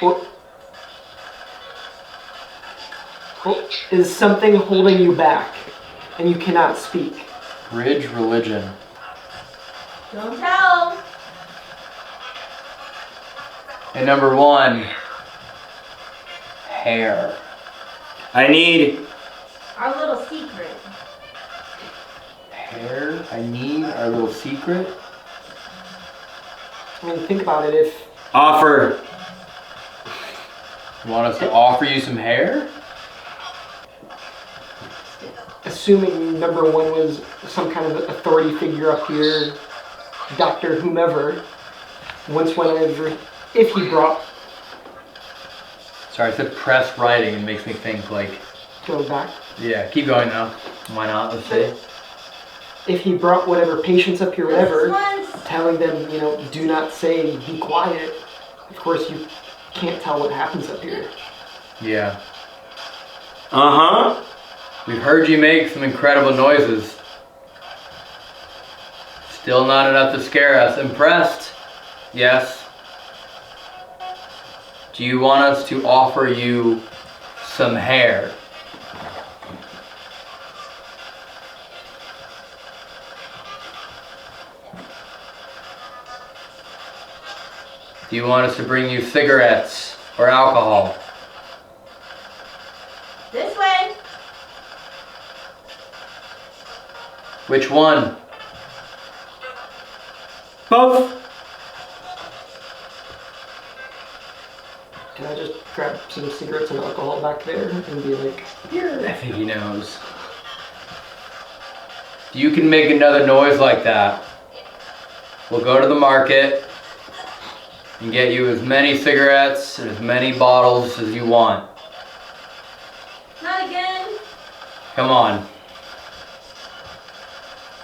Or is something holding you back and you cannot speak? Bridge religion. Don't tell. And number 1, hair. I need Our little secret. Hair? I need our little secret? I mean, think about it. If offer. You want us to offer you some hair? assuming number 1 was some kind of authority figure up here, Dr. whomever, whenever, if he brought... Sorry, I said press writing and makes me think like... Go back. Yeah, keep going now. Why not? Let's see. If he brought whatever patients up here, whatever, telling them, you know, do not say, be quiet, of course you can't tell what happens up here. Yeah. Uh-huh. We've heard you make some incredible noises. Still not enough to scare us. Impressed? Yes. Do you want us to offer you some hair? Do you want us to bring you cigarettes or alcohol? This way. Which one? Both. Can I just grab some cigarettes and alcohol back there and be like, here? I think he knows. You can make another noise like that. We'll go to the market and get you as many cigarettes and as many bottles as you want. Not again. Come on.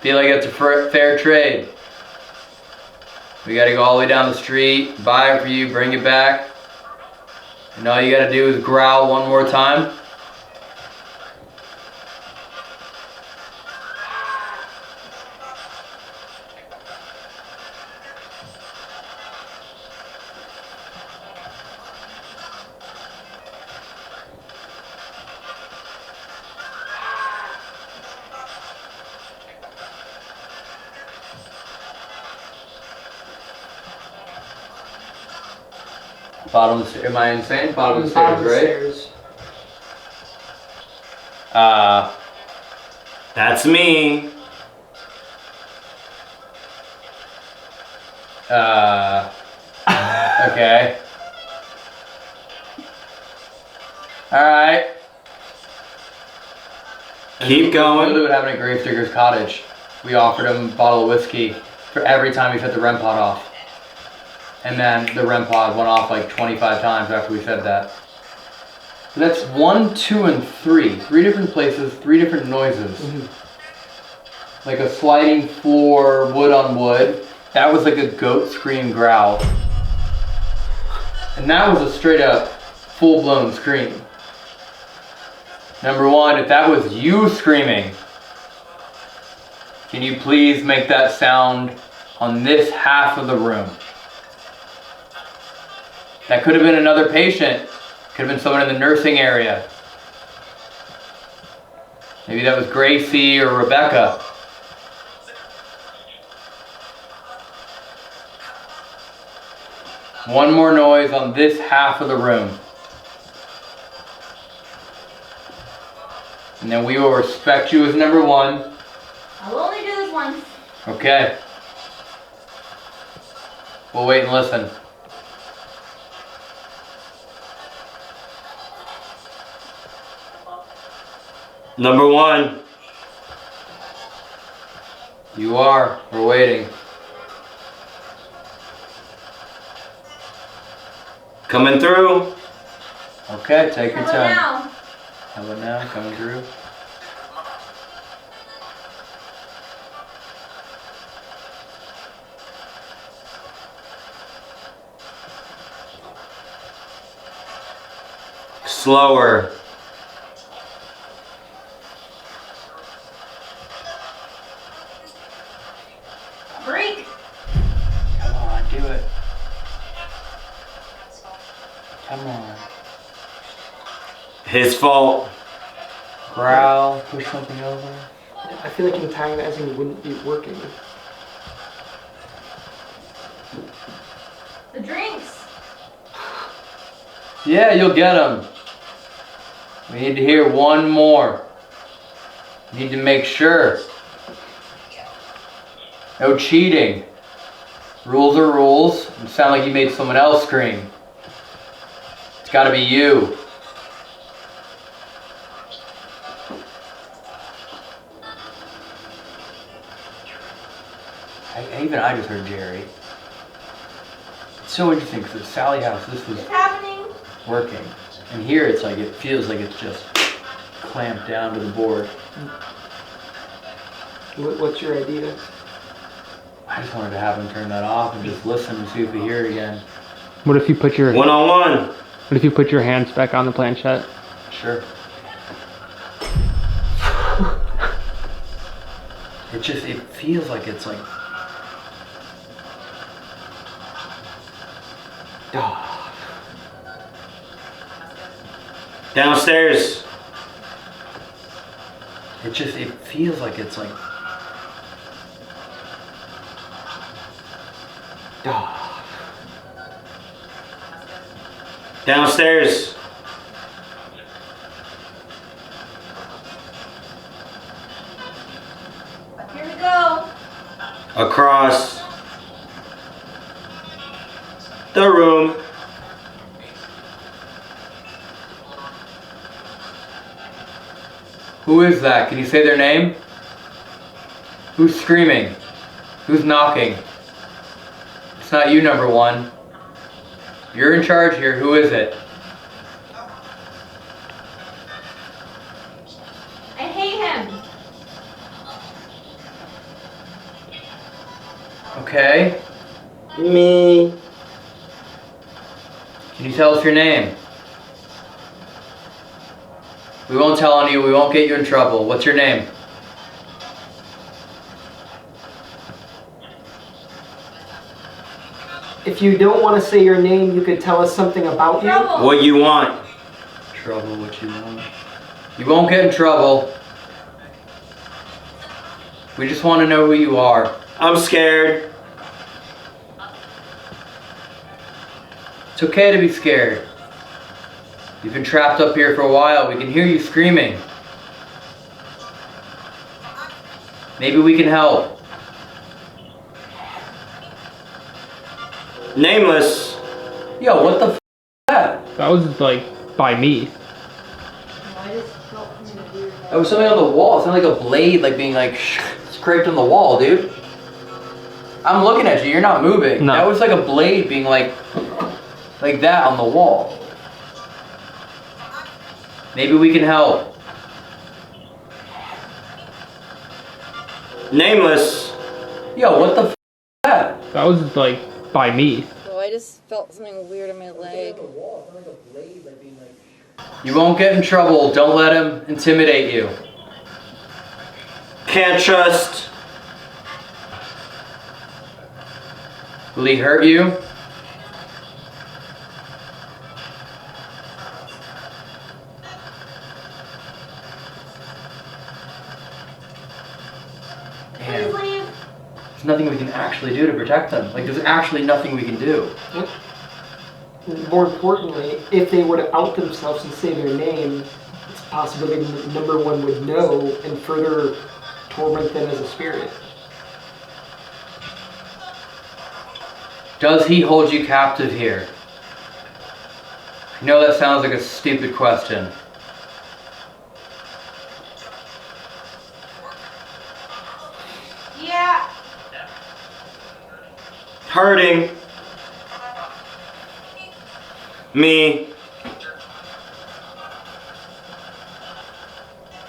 Feel like it's a fair trade. We gotta go all the way down the street, buy it for you, bring it back. And all you gotta do is growl one more time. Bottom of the stairs. Am I insane? Bottom of the stairs, right? That's me. Okay. Alright. Keep going. Literally what happened at Gravedigger's cottage. We offered him a bottle of whiskey for every time he shut the REM pod off. And then the REM pod went off like 25 times after we said that. So that's 1, 2, and 3. 3 different places, 3 different noises. Mm-hmm. Like a sliding floor, wood on wood. That was like a goat scream growl. And that was a straight up full-blown scream. Number 1, if that was you screaming, can you please make that sound on this half of the room? That could have been another patient. Could have been someone in the nursing area. Maybe that was Gracie or Rebecca. One more noise on this half of the room. And then we will respect you as number 1. I will only do this once. Okay. We'll wait and listen. Number 1. You are. We're waiting. Coming through. Okay, take your time. Now. How about now? Coming through? Slower. Break! Come on, do it. Come on. His fault. Growl, push something over. I feel like antagonizing wouldn't be working. The drinks! Yeah, you'll get them. We need to hear one more. Need to make sure. No cheating. Rules are rules. You sound like you made someone else scream. It's gotta be you. Even I just heard Jerry. It's so interesting because at Sally House this was working. And here it's like, it feels like it's just clamped down to the board. What's your idea? I just wanted to have him turn that off and just listen and see if we hear it again. What if you put your one-on-one? What if you put your hands back on the planchette? Sure. It feels like it's like, Downstairs. it feels like it's like, Downstairs. Here we go. Across the room. who is that? Can you say their name? Who's screaming? Who's knocking? It's not you, number one. You're in charge here. Who is it? I hate him. Okay. Me. Can you tell us your name? We won't tell on you. We won't get you in trouble. What's your name? If you don't want to say your name, you could tell us something about you. What you want? Trouble, what you want. You won't get in trouble. We just want to know who you are. I'm scared. It's okay to be scared. You've been trapped up here for a while. We can hear you screaming. Maybe we can help. Nameless. Yo, what the f is that? That was like by me. That was something on the wall. It sounded like a blade, like being like scraped on the wall, dude. I'm looking at you. You're not moving. No. That was like a blade being like that on the wall. Maybe we can help. Nameless. Yo, what the f is that? That was like by me. Oh, I just felt something weird in my leg. You won't get in trouble. Don't let him intimidate you. Can't trust. Will he hurt you? Damn. There's nothing we can actually do to protect them. Like, there's actually nothing we can do. More importantly, if they were to out themselves and say their name, it's a possibility that number one would know and further torment them as a spirit. Does he hold you captive here? I know that sounds like a stupid question. Yeah. Hurting. Me.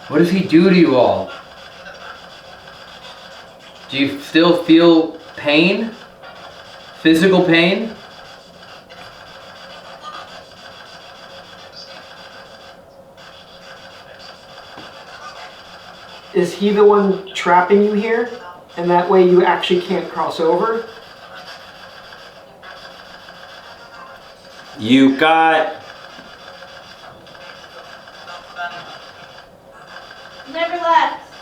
What does he do to you all? Do you still feel pain? Physical pain? Is he the one trapping you here? And that way you actually can't cross over? You got... Never left.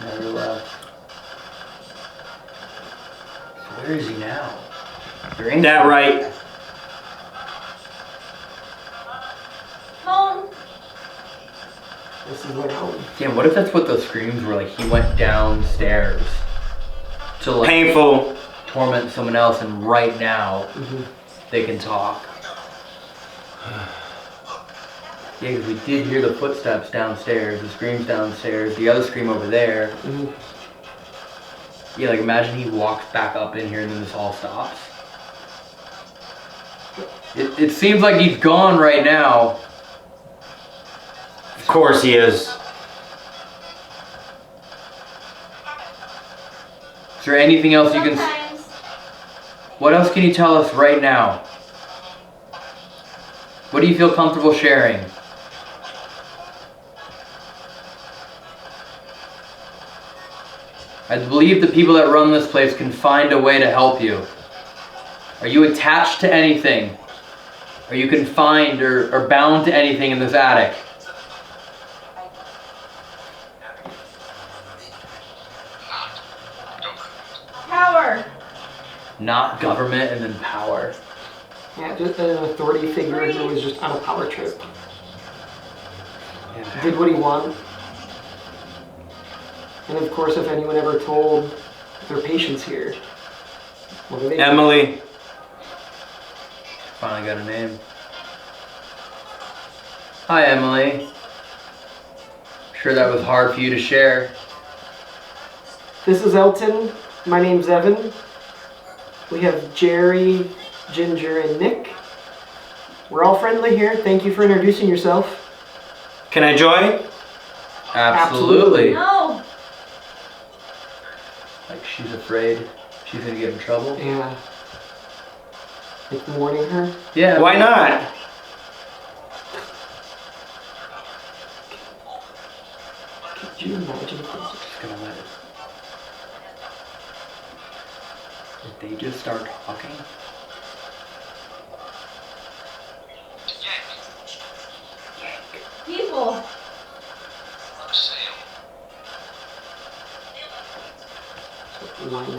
Never left. So where is he now? That right. Home. This is what home. Damn, what if that's what those screams were? Like he went downstairs to like Painful. torment someone else, and right now they can talk. Yeah, because we did hear the footsteps downstairs, the screams downstairs, the other scream over there. Yeah, like imagine he walks back up in here and then this all stops. It seems like he's gone right now. Of course he is. Is there anything else you can... What else can you tell us right now? What do you feel comfortable sharing? I believe the people that run this place can find a way to help you. Are you attached to anything? Are you confined or bound to anything in this attic? Power. Not government and then power. Yeah, just an authority figure who was just on a power trip. Did what he wanted. And of course, if anyone ever told their patients here, what do they do? Emily. Finally got a name. Hi, Emily. Sure that was hard for you to share. This is Elton. My name's Evan. We have Jerry, Ginger, and Nick. We're all friendly here. Thank you for introducing yourself. Can I join? Absolutely. No. Like she's afraid she's gonna get in trouble. Yeah. Like warning her? Yeah. Why not? Could you imagine if this Just gonna let it. Did they just start talking? People.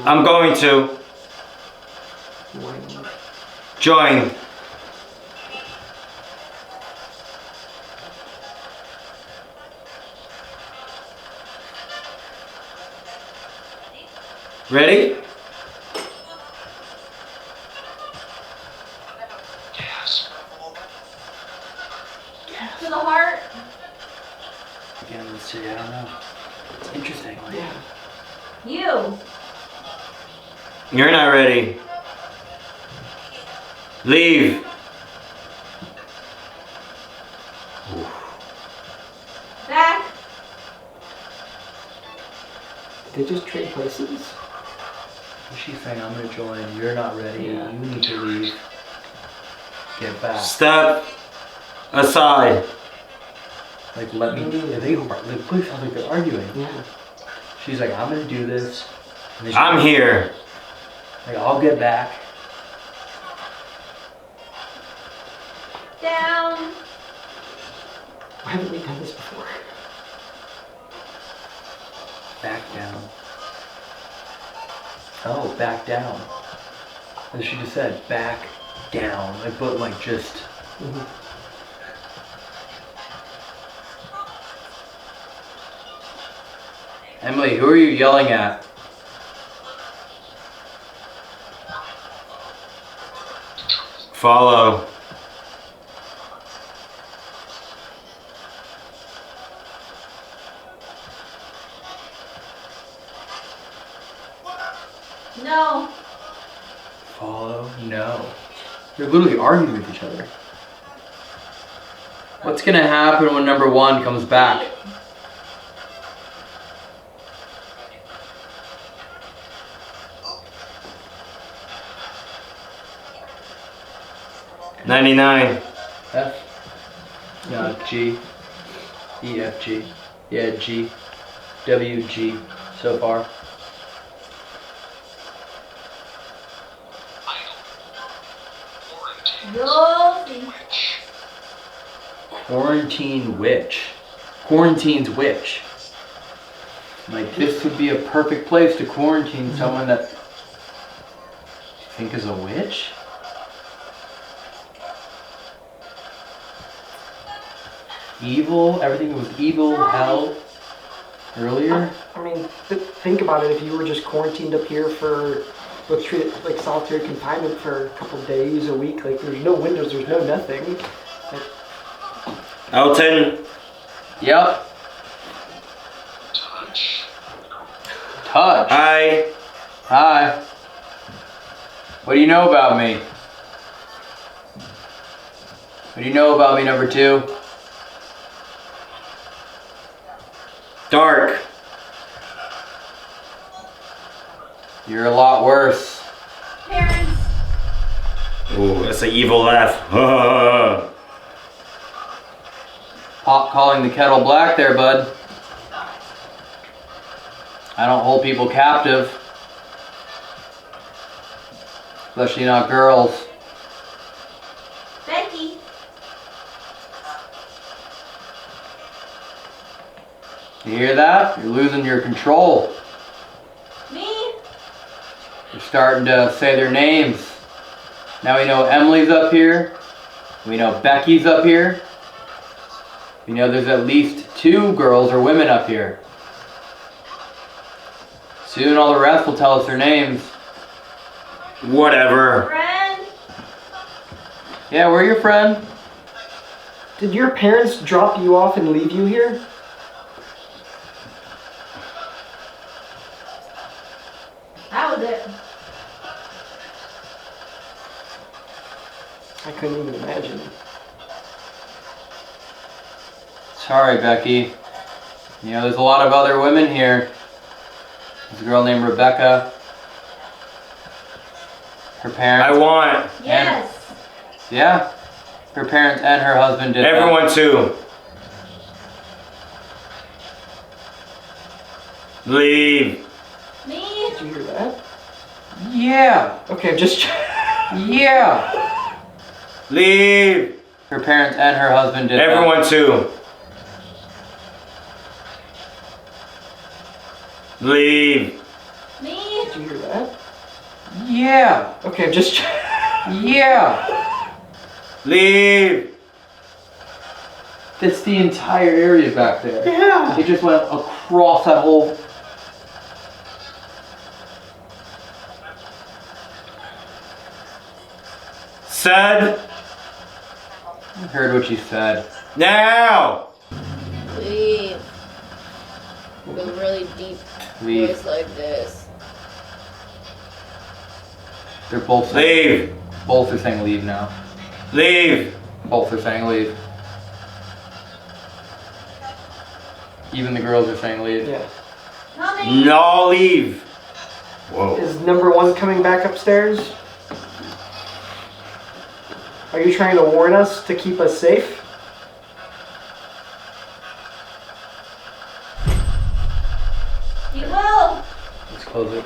I'm going to join. Ready? To the heart. Again, let's see. I don't know. It's interesting. Like, Yeah. You. You're not ready. Leave. Back. Did they just trade places? she's saying, I'm gonna join. You're not ready. Yeah. You need to leave. Get back. Step aside. Like, let me. They please sound like they're arguing. Yeah. She's like, I'm gonna do this. And then I'm here. Like, I'll get back. Down. Why haven't we done this before? Back down. Oh, back down. As she just said, back down. Like, but like just. Emily, who are you yelling at? Follow. No. Follow? No. They're literally arguing with each other. What's gonna happen when number one comes back? 99. F. No, G. E, F, G. Yeah, G. W, G. So far. Quarantine witch. Quarantine's witch. Like, this would be a perfect place to quarantine someone that you think is a witch? Evil? Everything was evil, hell, earlier? I mean, think about it. If you were just quarantined up here for, let's treat it like solitary confinement for a couple days, a week, like there's no windows, there's no nothing. Like, Elton. Yep. Touch. Hi. Hi. What do you know about me? What do you know about me, number 2? Dark. You're a lot worse. Parents. Ooh, that's an evil laugh. Pop calling the kettle black there, bud. I don't hold people captive. Especially not girls. Becky. You hear that? You're losing your control. Me. You're starting to say their names. Now we know Emily's up here. We know Becky's up here. We know there's at least 2 girls or women up here. Soon all the rest will tell us their names. Whatever. Friend. Yeah, we're your friend. did your parents drop you off and leave you here? That was it. I couldn't even imagine. Sorry, Becky. You know, there's a lot of other women here. There's a girl named Rebecca. Her parents. I want. Yes. Yeah. Her parents and her husband did Everyone that. too. Leave. Me. Did you hear that? Yeah. Okay, just. Yeah. Leave. Her parents and her husband did Everyone that. too. Leave. Me. Did you hear that? Yeah. Okay, just. Yeah. Leave. That's the entire area back there. Yeah. It just went across that whole. Said. I heard what you said. Now. Leave. With a really deep Leave. voice like this. They're both saying, Leave. both are saying leave now. Leave. Both are saying leave. Even the girls are saying leave. Yeah. Coming. No, leave. Whoa. Is number 1 coming back upstairs? Are you trying to warn us to keep us safe? You will. Let's close it.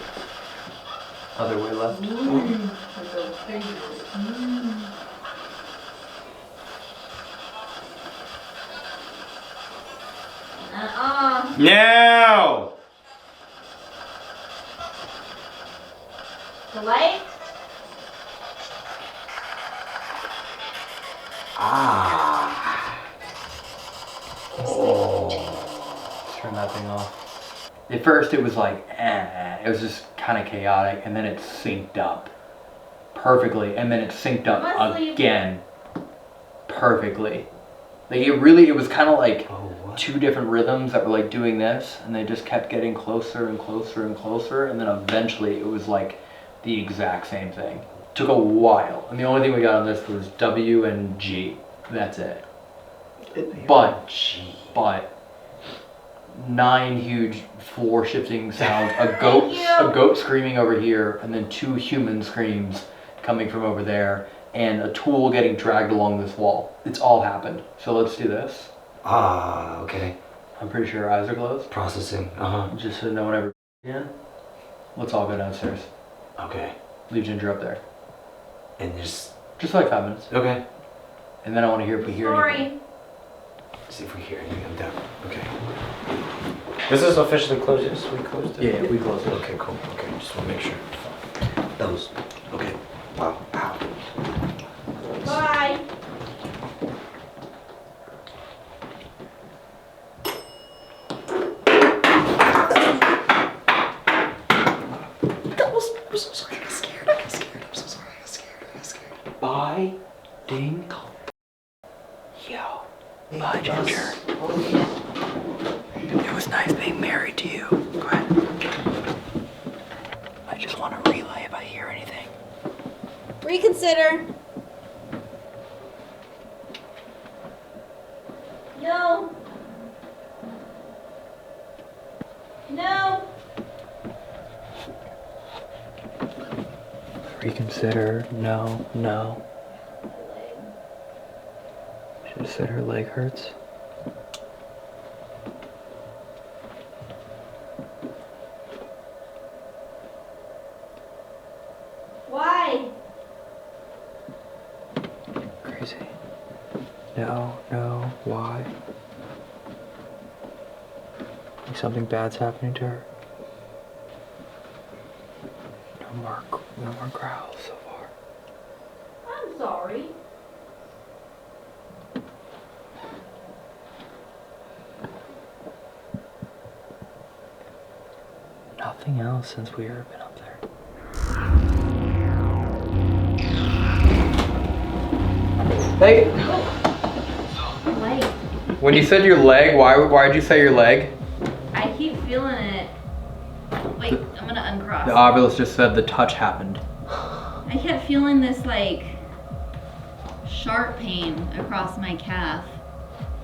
Other way left. Now. The light. Ah. Let's turn that thing off. At first it was like, it was just kind of chaotic, and then it synced up perfectly, and then it synced up again perfectly. Like it was kind of like 2 different rhythms that were like doing this, and they just kept getting closer and closer and closer, and then eventually it was like the exact same thing. Took a while, and the only thing we got on this was W and G. That's it. But 9 huge floor shifting sounds, a goat screaming over here, and then 2 human screams coming from over there, and a tool getting dragged along this wall. It's all happened. So let's do this. Ah, okay. I'm pretty sure our eyes are closed. Processing. Just so no one ever in. Let's all go downstairs. Okay. Leave Ginger up there. And just like 5 minutes. Okay. And then I want to hear if we hear anything. See if we hear anything. I'm down. Okay. This is officially closed. Yes, we closed it. Yeah, we closed it. Okay, cool. Okay, just want to make sure. That was okay. Wow. Ow. Bye. I'm so sorry. I got scared. I'm so sorry. I got scared. Bye, Ding. Yo. Bye, Ginger. It was nice being married to you. Go ahead. I just want to relay if I hear anything. Reconsider. No. No. Reconsider. No. Should have said her leg hurts. Why? Crazy. No. Why? Think something bad's happening to her. No more growls so far. I'm sorry. Nothing else since we have been up there. Hey! Leg. When you said your leg, why'd you say your leg? I keep feeling it. Wait, I'm gonna uncross. The Ovilus just said the touch happened. I kept feeling this like sharp pain across my calf.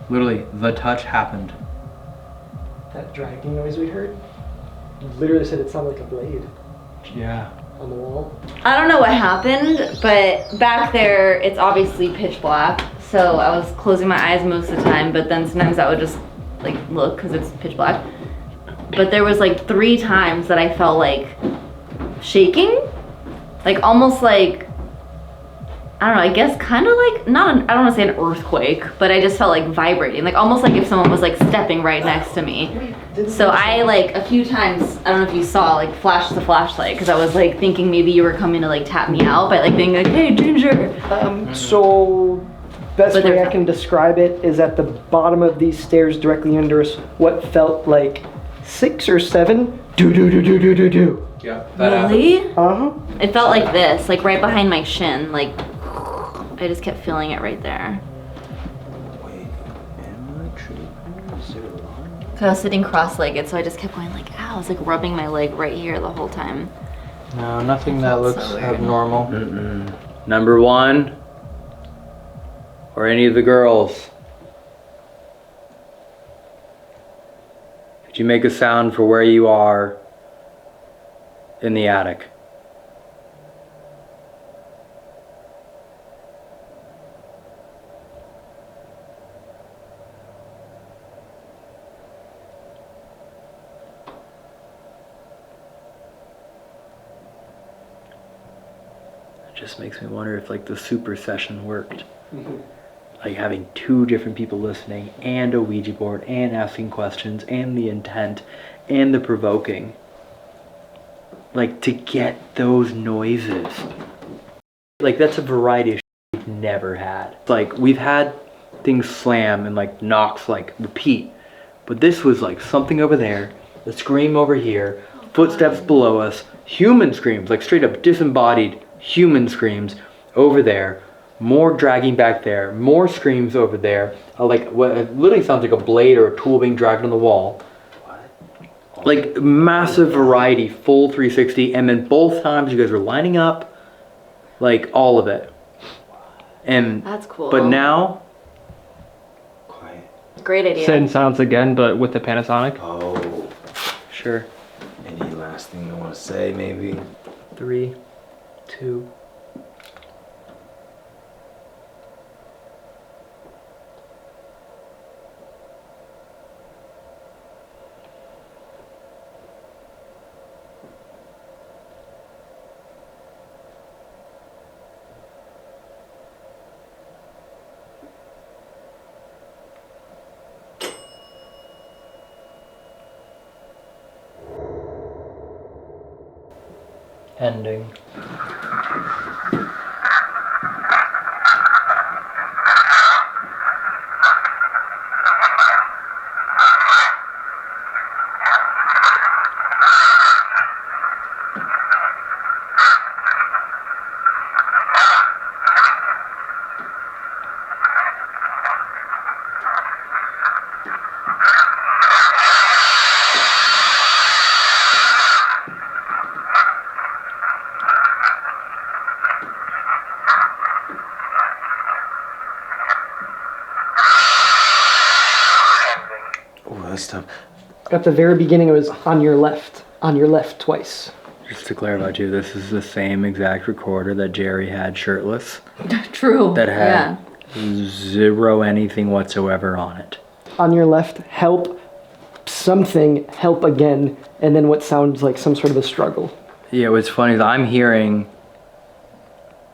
Literally, the touch happened. That dragging noise we heard? You literally said it sounded like a blade Yeah. on the wall. I don't know what happened, but back there it's obviously pitch black. So I was closing my eyes most of the time, but then sometimes I would just like look because it's pitch black. But there was like 3 times that I felt like shaking, like almost like, I don't know, I guess kind of like, I don't want to say an earthquake, but I just felt like vibrating, like almost like if someone was like stepping right next to me. So I like a few times, I don't know if you saw, like flashed the flashlight because I was like thinking maybe you were coming to like tap me out by like being like, hey, Ginger. So best But way there's I can describe it is at the bottom of these stairs directly under us, what felt like 6 or 7 do. Yeah. Really? Uh-huh. It felt like this, like right behind my shin, like I just kept feeling it right there. Cause I was sitting cross-legged, so I just kept going like, ow, I was like rubbing my leg right here the whole time. No, nothing that looks abnormal. Number 1, or any of the girls. Could you make a sound for where you are in the attic? It just makes me wonder if like the super session worked. Like having 2 different people listening and a Ouija board and asking questions and the intent and the provoking. Like to get those noises. Like that's a variety of shit we've never had. Like we've had things slam and like knocks like repeat. But this was like something over there, the scream over here, footsteps below us, human screams, like straight up disembodied human screams over there. More dragging back there, more screams over there. Like what it literally sounds like a blade or a tool being dragged on the wall. Like massive variety, full 360, and then both times you guys were lining up, like all of it. And that's cool. But now, Great idea. Send sounds again, but with the Panasonic. Oh, sure. Any last thing you want to say, maybe? 3, 2. Ending. That's tough. At the very beginning, it was on your left twice. Just to clarify too, this is the same exact recorder that Jerry had shirtless. True. That had zero anything whatsoever on it. On your left, help, something, help again, and then what sounds like some sort of a struggle. Yeah, what's funny is I'm hearing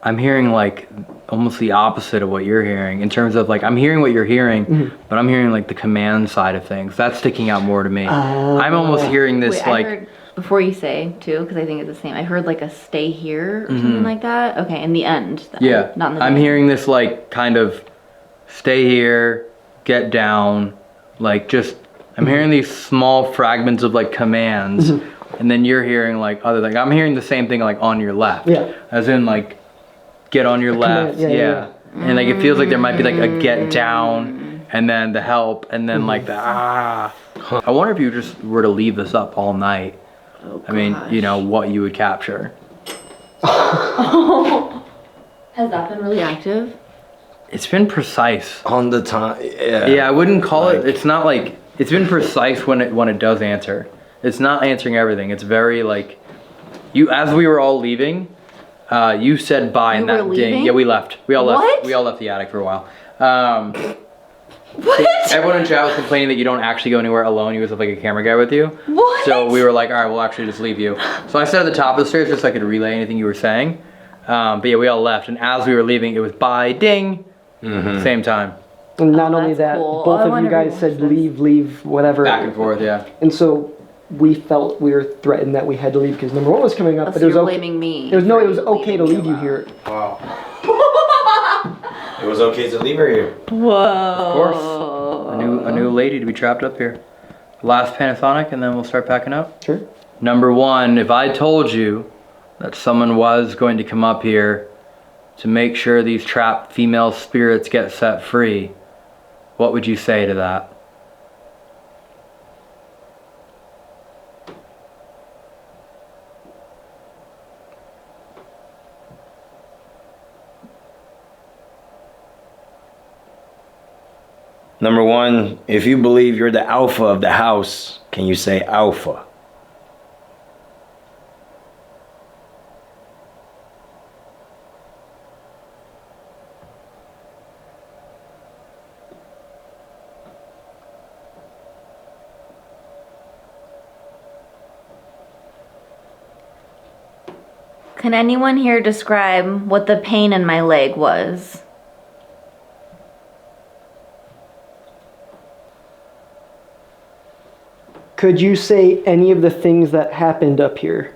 like almost the opposite of what you're hearing in terms of like I'm hearing what you're hearing, but I'm hearing like the command side of things. That's sticking out more to me. I'm almost hearing this. Wait, like I heard, before you say too, because I think it's the same. I heard like a stay here or something like that. Okay, in the end. Then, yeah, not in the I'm beginning. hearing this like kind of stay here, get down, like just I'm hearing these small fragments of like commands, and then you're hearing like other things. I'm hearing the same thing like on your left, as in like get on your left, and like it feels like there might be like a get down, and then the help, and then like the I wonder if you just were to leave this up all night. I mean, you know what you would capture. Has that been really active? It's been precise on the time. Yeah, I wouldn't call it. It's not like it's been precise when it does answer. It's not answering everything. It's very like you as we were all leaving. You said bye and that ding. Yeah, we left. We all left. What? We all left the attic for a while. What? Everyone in chat was complaining that you don't actually go anywhere alone. You always have like a camera guy with you. What? So we were like, all right, we'll actually just leave you. So I said at the top of the stairs just so I could relay anything you were saying. But yeah, we all left. And as we were leaving, it was bye, ding, same time. And not only that, both of you guys said leave, whatever. Back and forth, yeah. And so we felt we were threatened that we had to leave because number one was coming up, but it was you're okay. blaming me. It was okay to leave you here. Wow. It was okay to leave her here. Whoa. Of course. A new lady to be trapped up here. Last Panasonic, and then we'll start packing up. Sure. Number one, if I told you that someone was going to come up here to make sure these trapped female spirits get set free, what would you say to that? Number one, if you believe you're the alpha of the house, can you say alpha? Can anyone here describe what the pain in my leg was? Could you say any of the things that happened up here?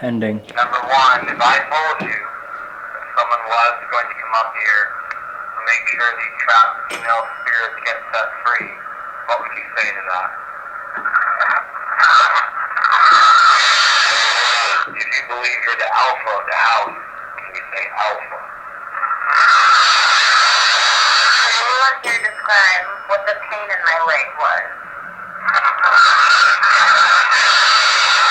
Ending. Number one, if I told you that someone was going to come up here to make sure these trapped female spirits get set free, what would you say to that? If you believe you're the alpha of the house, can you say alpha? Can anyone here describe what the pain in my leg was?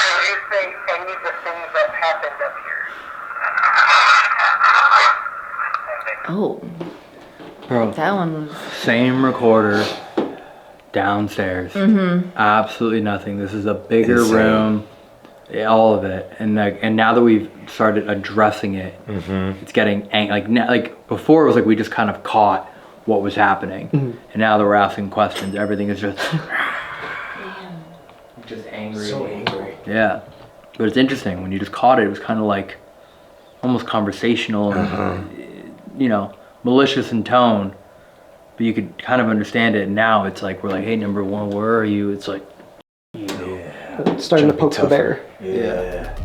Can you say any of the things that happened up here? Oh. Bro, that one was... Same recorder downstairs. Absolutely nothing. This is a bigger room. All of it, and now that we've started addressing it, it's getting like before it was like we just kind of caught what was happening, and now that we're asking questions, everything is just angry. So angry. Yeah, but it's interesting when you just caught it. It was kind of like almost conversational, and, you know, malicious in tone, but you could kind of understand it. And now it's like we're like, hey, number one, where are you? It's like, starting to poke the bear. Yeah.